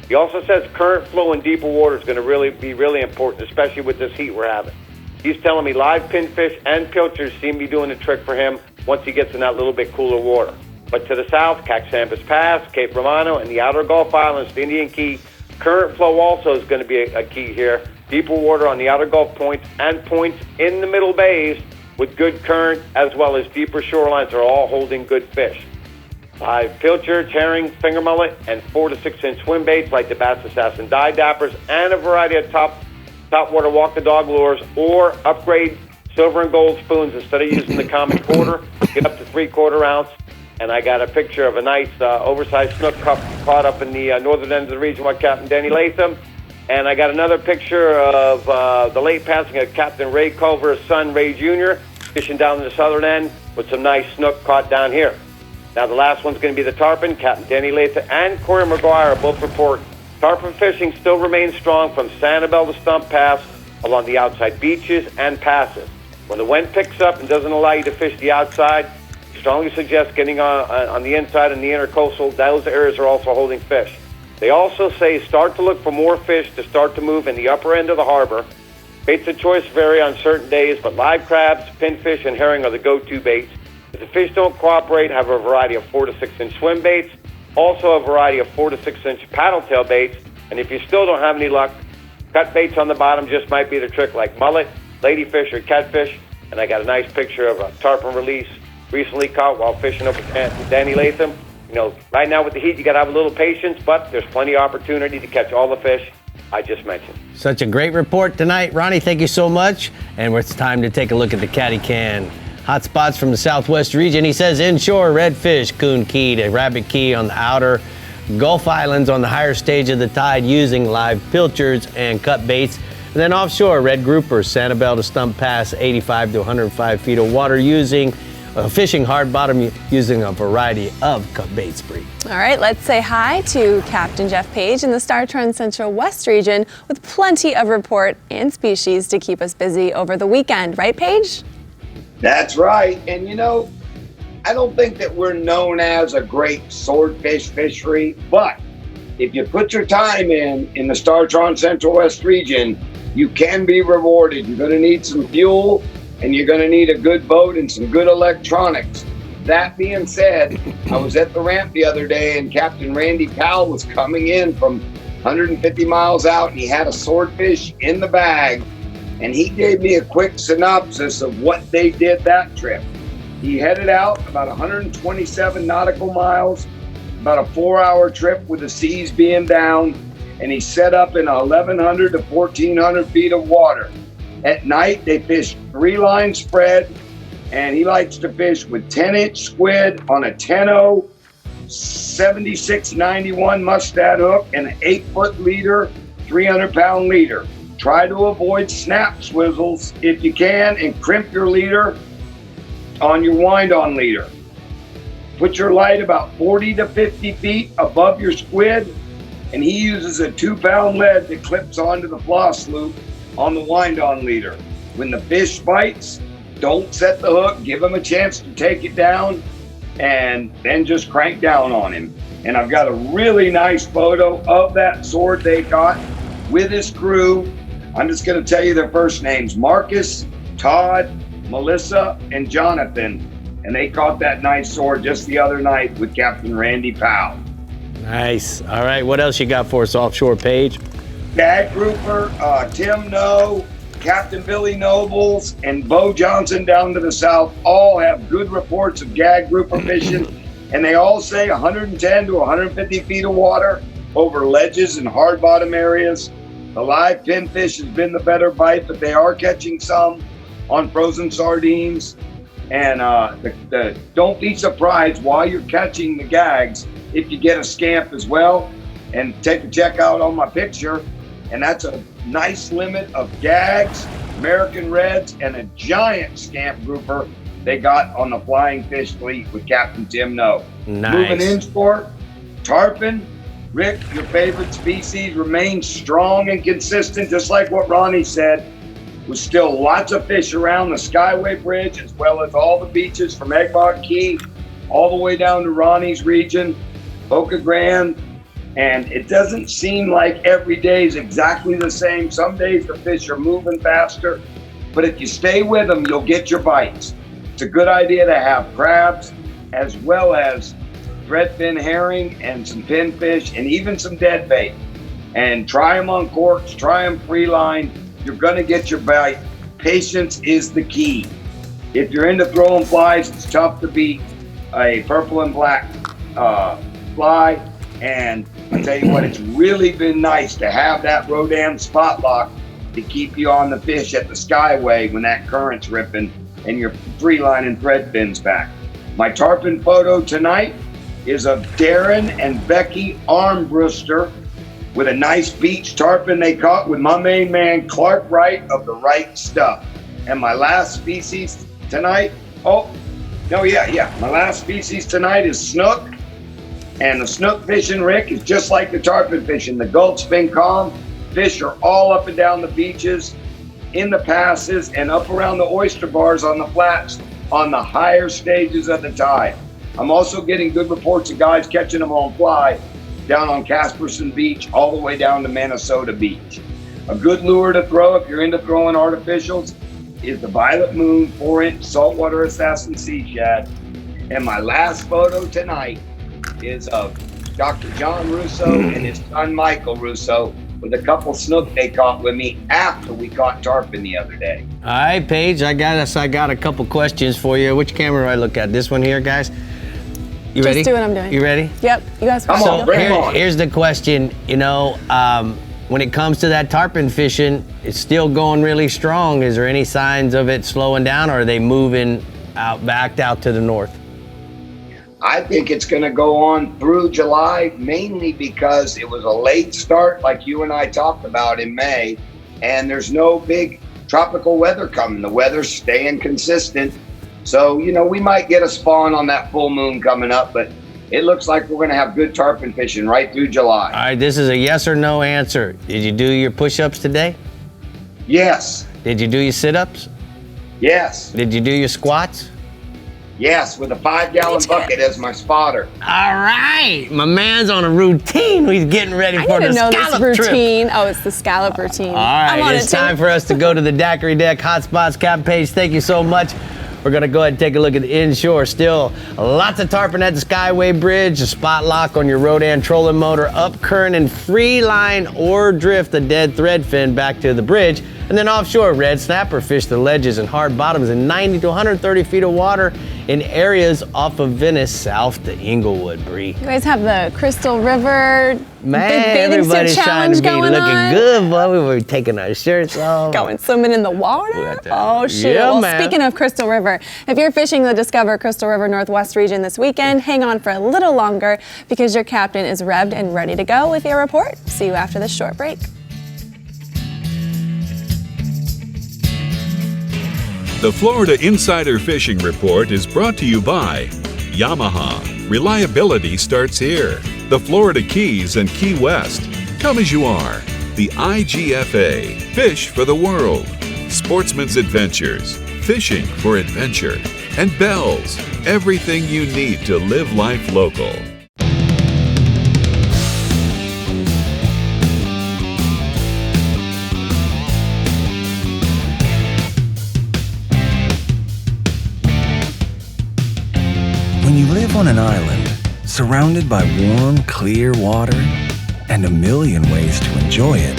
He also says current flow in deeper water is going to be really important, especially with this heat we're having. He's telling me live pinfish and pilchards seem to be doing the trick for him once he gets in that little bit cooler water. But to the south, Caxampus Pass, Cape Romano, and the outer Gulf Islands, the Indian Key, current flow also is going to be a key here. Deeper water on the outer Gulf points and points in the middle bays with good current, as well as deeper shorelines are all holding good fish. Live pilchards, herring, finger mullet, and 4 to 6 inch swim baits like the Bass Assassin Die Dappers, and a variety of top water walk the dog lures, or upgrade silver and gold spoons instead of using the common quarter. Get up to 3/4 ounce. And I got a picture of a nice oversized snook caught up in the northern end of the region by Captain Danny Latham. And I got another picture of the late passing of Captain Ray Culver's son, Ray Jr., fishing down in the southern end with some nice snook caught down here. Now the last one's going to be the tarpon. Captain Danny Latham and Corey McGuire both report tarpon fishing still remains strong from Sanibel to Stump Pass along the outside beaches and passes. When the wind picks up and doesn't allow you to fish the outside, strongly suggest getting on the inside and the intercoastal. Those areas are also holding fish. They also say start to look for more fish to start to move in the upper end of the harbor. Baits of choice vary on certain days, but live crabs, pinfish, and herring are the go-to baits. If the fish don't cooperate, have a variety of 4 to 6 inch swim baits, also a variety of 4 to 6 inch paddle tail baits, and if you still don't have any luck, cut baits on the bottom just might be the trick, like mullet, ladyfish, or catfish. And I got a nice picture of a tarpon release recently caught while fishing up with Danny Latham. You know, right now with the heat, you got to have a little patience, but there's plenty of opportunity to catch all the fish I just mentioned. Such a great report tonight. Ronnie, thank you so much. And it's time to take a look at the Caddy Can. Hot spots from the southwest region. He says inshore, redfish, Coon Key to Rabbit Key on the outer Gulf Islands on the higher stage of the tide using live pilchards and cut baits. And then offshore, red grouper, Sanibel to Stump Pass, 85 to 105 feet of water using fishing hard bottom using a variety of cut baits, Brie. All right, let's say hi to Captain Jeff Page in the Star Trend Central West region with plenty of report and species to keep us busy over the weekend. Right, Page? That's right. And you know, I don't think that we're known as a great swordfish fishery, but if you put your time in the Startron Central West region, you can be rewarded. You're going to need some fuel, and you're going to need a good boat and some good electronics. That being said, I was at the ramp the other day, and Captain Randy Powell was coming in from 150 miles out, and he had a swordfish in the bag, and he gave me a quick synopsis of what they did that trip. He headed out about 127 nautical miles, about a 4-hour trip with the seas being down, and he set up in 1,100 to 1,400 feet of water. At night, they fished 3-line spread, and he likes to fish with 10-inch squid on a 10-0 7691 mustad hook and an 8-foot leader, 300-pound leader. Try to avoid snap swizzles if you can, and crimp your leader on your wind-on leader. Put your light about 40 to 50 feet above your squid, and he uses a 2-pound lead that clips onto the floss loop on the wind-on leader. When the fish bites, don't set the hook, give him a chance to take it down, and then just crank down on him. And I've got a really nice photo of that sword they caught with his crew. I'm just going to tell you their first names: Marcus, Todd, Melissa, and Jonathan. and they caught that nice sword just the other night with Captain Randy Powell. Nice. All right, what else you got for us offshore, Paige? Gag grouper, Tim No, Captain Billy Nobles, and Bo Johnson down to the south all have good reports of gag grouper fishing, and they all say 110 to 150 feet of water over ledges and hard bottom areas. The live pinfish has been the better bite, but they are catching some on frozen sardines. And don't be surprised while you're catching the gags if you get a scamp as well. And take a check out on my picture, and that's a nice limit of gags, American Reds, and a giant scamp grouper they got on the Flying Fish Fleet with Captain Tim No. Nice. Moving inshore, tarpon. Rick, your favorite species remains strong and consistent, just like what Ronnie said. With still lots of fish around the Skyway Bridge, as well as all the beaches from Egmont Key all the way down to Ronnie's region, Boca Grande. And it doesn't seem like every day is exactly the same. Some days the fish are moving faster, but if you stay with them, you'll get your bites. It's a good idea to have crabs as well as threadfin herring and some pinfish and even some dead bait. And try them on corks, try them free line. You're gonna get your bite. Patience is the key. If you're into throwing flies, it's tough to beat a purple and black fly. And I tell you what, it's really been nice to have that Rodan spot lock to keep you on the fish at the Skyway when that current's ripping and your free line and thread fins back. My tarpon photo tonight is of Darren and Becky Armbruster with a nice beach tarpon they caught with my main man Clark Wright of the Right Stuff. And my last species tonight, my last species tonight is snook. And the snook fishing, Rick, is just like the tarpon fishing. The Gulf's been calm. Fish are all up and down the beaches, in the passes, and up around the oyster bars on the flats on the higher stages of the tide. I'm also getting good reports of guys catching them on fly down on Casperson Beach all the way down to Minnesota Beach. A good lure to throw if you're into throwing artificials is the Violet Moon 4-inch saltwater assassin sea shad. And my last photo tonight is of Dr. John Russo and his son Michael Russo with a couple snook they caught with me after we caught tarpon the other day. All right, Paige, I got a couple questions for you. Which camera do I look at? This one here, guys? You ready? Just do what I'm doing. You ready? Yep, you guys Come on, bring it on. Here's the question. When it comes to that tarpon fishing, it's still going really strong. Is there any signs of it slowing down, or are they moving back out to the north? I think it's going to go on through July, mainly because it was a late start, like you and I talked about in May, and there's no big tropical weather coming. The weather's staying consistent. So, we might get a spawn on that full moon coming up, but it looks like we're going to have good tarpon fishing right through July. All right, this is a yes or no answer. Did you do your push-ups today? Yes. Did you do your sit-ups? Yes. Did you do your squats? Yes, with a 5-gallon bucket as my spotter. All right, my man's on a routine. He's getting ready for the scallop this routine. Oh, it's the scallop routine. All right, it's time for us to go to the daiquiri deck. Hotspots, Capt Page, thank you so much. We're gonna go ahead and take a look at the inshore. Still lots of tarpon at the Skyway Bridge, a spot lock on your Rodan trolling motor, up current and free line or drift a dead thread fin back to the bridge. And then offshore, red snapper fish the ledges and hard bottoms in 90 to 130 feet of water in areas off of Venice south to Inglewood, Brie. You guys have the Crystal River everybody's trying to be looking good, boy. We were taking our shirts off. Going swimming in the water? Oh, shoot. Yeah, well, man. Speaking of Crystal River, if you're fishing the Discover Crystal River Northwest region this weekend, hang on for a little longer because your captain is revved and ready to go with your report. See you after this short break. The Florida Insider Fishing Report is brought to you by Yamaha. Reliability starts here. The Florida Keys and Key West. Come as you are. The IGFA. Fish for the world. Sportsman's Adventures. Fishing for adventure. And Bells. Everything you need to live life local. you live on an island, surrounded by warm, clear water, and a million ways to enjoy it,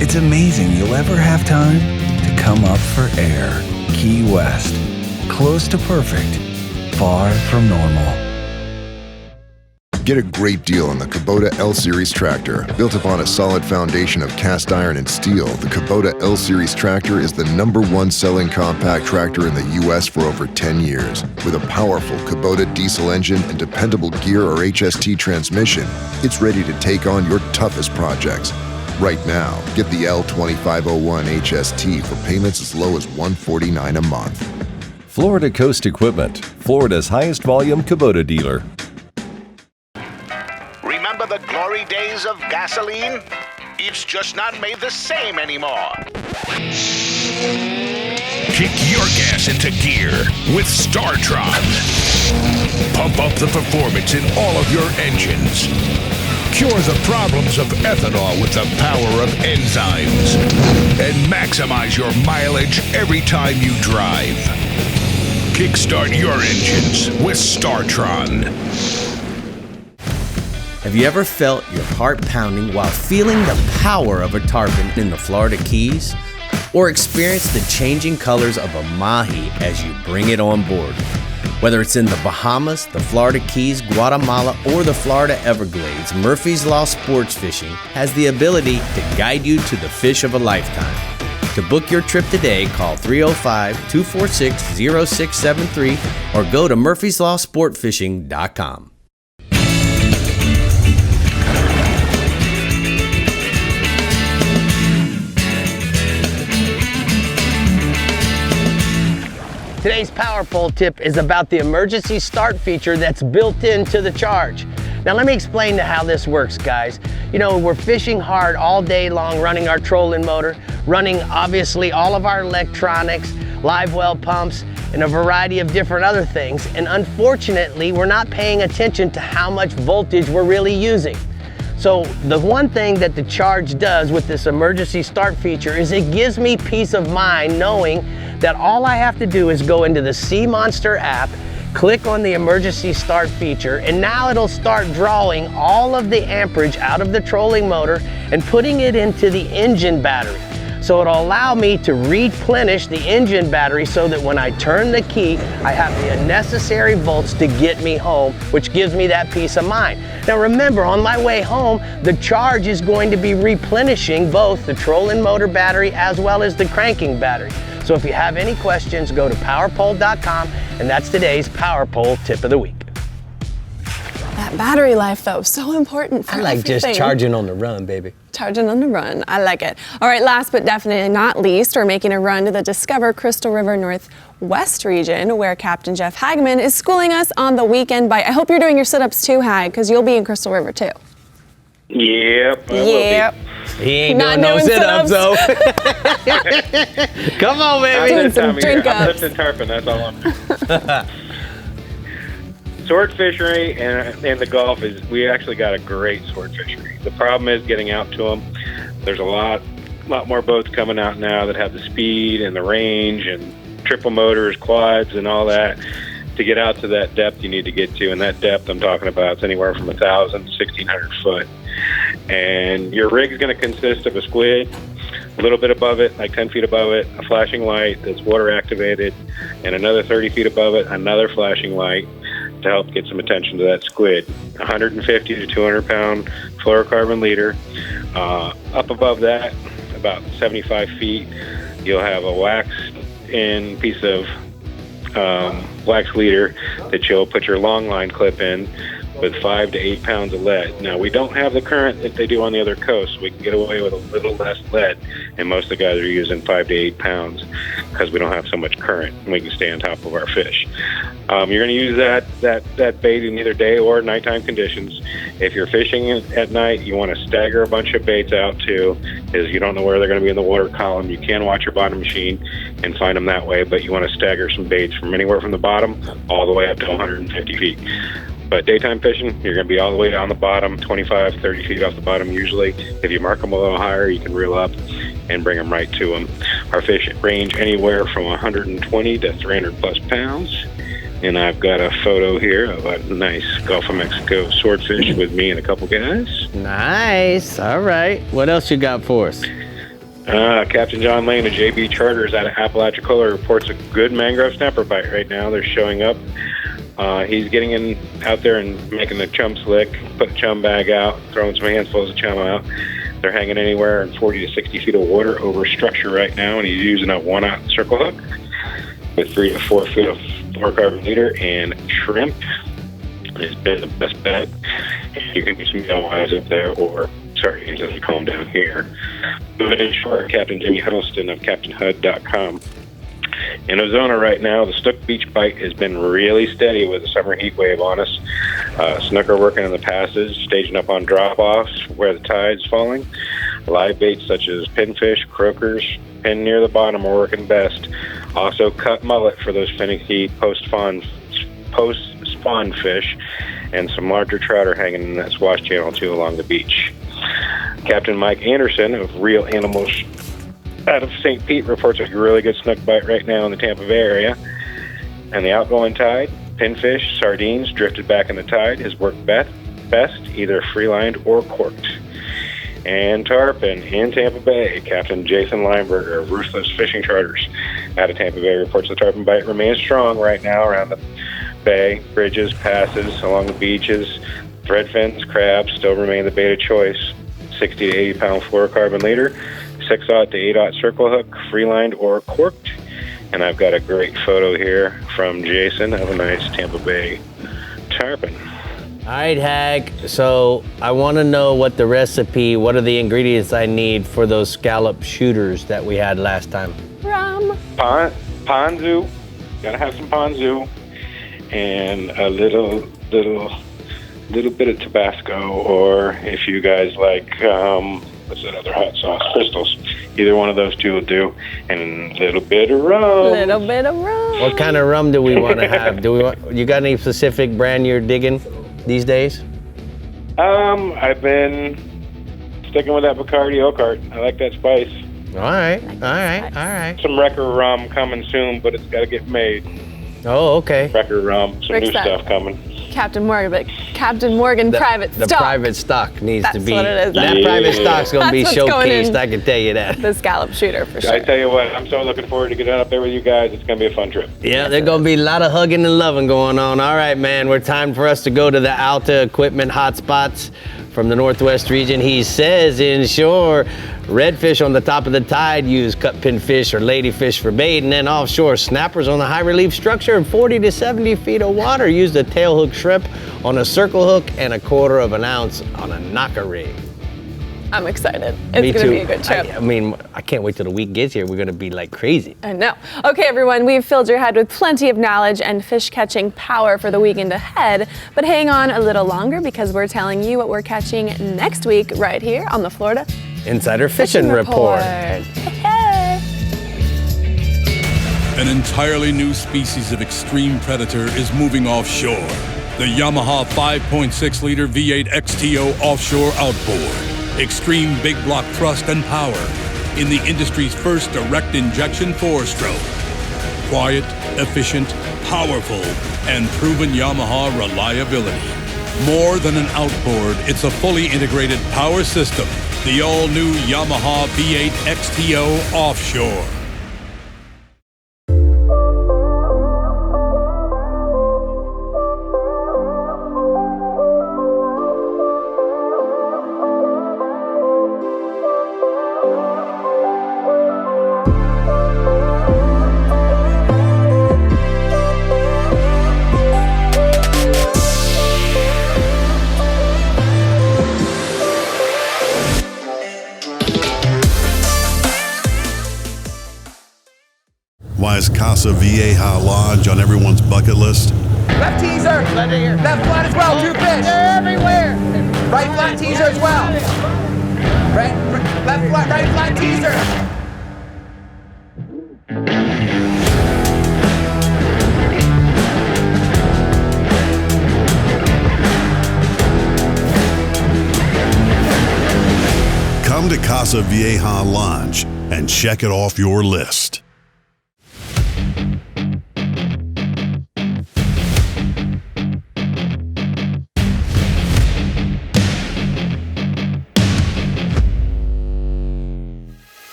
it's amazing you'll ever have time to come up for air. Key West. Close to perfect. Far from normal. Get a great deal on the Kubota L-Series tractor. Built upon a solid foundation of cast iron and steel, the Kubota L-Series tractor is the #1 selling compact tractor in the U.S. for over 10 years. With a powerful Kubota diesel engine and dependable gear or HST transmission, it's ready to take on your toughest projects. Right now, get the L2501 HST for payments as low as $149 a month. Florida Coast Equipment, Florida's highest volume Kubota dealer. Remember the glory days of gasoline? It's just not made the same anymore. Kick your gas into gear with StarTron. Pump up the performance in all of your engines. Cure the problems of ethanol with the power of enzymes. And maximize your mileage every time you drive. Kickstart your engines with StarTron. Have you ever felt your heart pounding while feeling the power of a tarpon in the Florida Keys? Or experienced the changing colors of a mahi as you bring it on board? Whether it's in the Bahamas, the Florida Keys, Guatemala, or the Florida Everglades, Murphy's Law Sports Fishing has the ability to guide you to the fish of a lifetime. To book your trip today, call 305-246-0673 or go to murphyslawsportfishing.com. Today's Power Pole tip is about the emergency start feature that's built into the charge. Now let me explain how this works, guys. You know, we're fishing hard all day long, running our trolling motor, running obviously all of our electronics, live well pumps, and a variety of different other things. And unfortunately, we're not paying attention to how much voltage we're really using. So the one thing that the charge does with this emergency start feature is it gives me peace of mind knowing that all I have to do is go into the Sea Monster app, click on the emergency start feature, and now it'll start drawing all of the amperage out of the trolling motor and putting it into the engine battery. So it'll allow me to replenish the engine battery so that when I turn the key, I have the necessary volts to get me home, which gives me that peace of mind. Now remember, on my way home, the charge is going to be replenishing both the trolling motor battery as well as the cranking battery. So if you have any questions, go to powerpole.com, and that's today's Power Pole tip of the week. That battery life, though, so important for I like everything. just charging on the run, baby. Charging on the run. I like it. All right, last but definitely not least, we're making a run to the Discover Crystal River Northwest region, where Captain Jeff Hagman is schooling us on the weekend bite. I hope you're doing your sit-ups too, Hag, because you'll be in Crystal River too. Yep. Yep. He ain't Not doing no doing sit-ups, though. Come on, baby. Doing some drink I'm ups. lifting tarpon, that's all I'm doing. Sword fishery and the Gulf we actually got a great sword fishery. The problem is getting out to them. There's a lot more boats coming out now that have the speed and the range and triple motors, quads, and all that. To get out to that depth you need to get to, and that depth I'm talking about is anywhere from 1,000 to 1,600 foot. And your rig is going to consist of a squid, a little bit above it, like 10 feet above it, a flashing light that's water activated, and another 30 feet above it, another flashing light to help get some attention to that squid. 150 to 200 pound fluorocarbon leader. Up above that, about 75 feet, you'll have a waxed-in piece of wax leader that you'll put your long line clip in with 5 to 8 pounds of lead. Now, we don't have the current that they do on the other coast. We can get away with a little less lead, and most of the guys are using 5 to 8 pounds because we don't have so much current, and we can stay on top of our fish. You're going to use that bait in either day or nighttime conditions. If you're fishing at night, you want to stagger a bunch of baits out too, because you don't know where they're going to be in the water column. You can watch your bottom machine and find them that way, but you want to stagger some baits from anywhere from the bottom all the way up to 150 feet. But daytime fishing, you're going to be all the way down the bottom, 25, 30 feet off the bottom usually. If you mark them a little higher, you can reel up and bring them right to them. Our fish range anywhere from 120 to 300 plus pounds. And I've got a photo here of a nice Gulf of Mexico swordfish with me and a couple guys. Nice. All right. What else you got for us? Captain John Lane of JB Charters out of Apalachicola reports a good mangrove snapper bite right now. They're showing up. He's getting out there and making the chum slick, put the chum bag out, throwing some handfuls of chum out. They're hanging anywhere in 40 to 60 feet of water over structure right now, and he's using a 1-aught circle hook with 3 to 4 feet of fluorocarbon leader and shrimp. It's been the best bet. You can get some alewives up there, or sardines as we call them down here. Moving in short, Captain Jimmy Huddleston of CaptainHud.com. In Ozona right now, the Snook Beach bite has been really steady with the summer heat wave on us. Snook are working in the passes, staging up on drop-offs where the tide's falling. Live baits such as pinfish, croakers, pin near the bottom are working best. Also cut mullet for those finicky post-spawn fish, and some larger trout are hanging in that swash channel too along the beach. Captain Mike Anderson of Real Animals out of St. Pete reports a really good snook bite right now in the Tampa Bay area. And the outgoing tide, pinfish, sardines drifted back in the tide has worked best, either free-lined or corked. And tarpon in Tampa Bay, Captain Jason Lineberger of Ruthless Fishing Charters out of Tampa Bay reports the tarpon bite remains strong right now around the bay, bridges, passes, along the beaches. Threadfins, crabs still remain the bait of choice. 60 to 80 pound fluorocarbon leader, 6-aught to 8-aught circle hook, free-lined or corked. And I've got a great photo here from Jason of a nice Tampa Bay tarpon. All right, Hag. So I want to know what the recipe, what are the ingredients I need for those scallop shooters that we had last time? Rum. Ponzu. Gotta have some ponzu. And a little bit of Tabasco, or if you guys like, what's that other hot sauce? Crystals. Either one of those two will do. And a little bit of rum. Little bit of rum. What kind of rum do we want to have? You got any specific brand you're digging these days? I've been sticking with that Bacardi Oakart. I like that spice. All right. Some Wrecker rum coming soon, but it's got to get made. Oh, okay. Wrecker rum, some Rick's new stuff coming. Captain Morgan, but Captain Morgan private stock. The private stock needs to be. That's what it is. That private stock's going to be That's what's going showcased, in I can tell you that. The scallop shooter for sure. I tell you what, I'm so looking forward to getting up there with you guys. It's going to be a fun trip. Yeah, there's going to be a lot of hugging and loving going on. All right, man, we're time for us to go to the Alta equipment hotspots from the Northwest region. He says inshore, redfish on the top of the tide use cut pin fish or ladyfish for bait, and then offshore, snappers on the high relief structure in 40 to 70 feet of water use the tail hook shrimp on a circle hook and 1/4 ounce on a knocker rig. I'm excited. It's going to be a good trip. I can't wait till the week gets here. We're going to be like crazy. I know. Okay, everyone, we've filled your head with plenty of knowledge and fish catching power for the weekend ahead. But hang on a little longer because we're telling you what we're catching next week right here on the Florida Insider Fishing Report. Hey. An entirely new species of extreme predator is moving offshore. The Yamaha 5.6-liter V8 XTO offshore outboard. Extreme big block thrust and power in the industry's first direct injection 4-stroke. Quiet, efficient, powerful, and proven Yamaha reliability. More than an outboard, it's a fully integrated power system. The all-new Yamaha V8 XTO offshore. Why is Casa Vieja Lodge on everyone's bucket list? Left teaser! Left flat as well, 2 fish! They're everywhere! Right flat teaser as well! Left flat, right flat teaser! Come to Casa Vieja Lodge and check it off your list.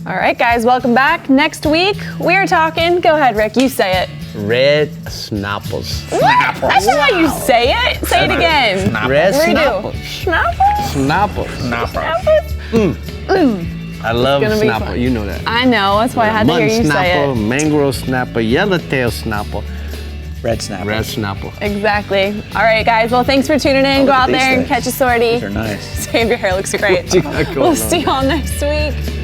All right, guys, welcome back. Next week, we are talking, go ahead, Rick, you say it. Red snapples. What? That's not how you say it. Say it again. Red Redo. snapples. Snapples? I love It's gonna be snapple. fun. You know that. I know, that's why I had to hear you say snapple, it. mangrove snapper, yellowtail snapple. Red snapple. Red snapple. Exactly. All right, guys, well, thanks for tuning in. Go out there and catch a sortie. They're nice. Dave, your hair looks great. What you got going We'll on? see y'all next week.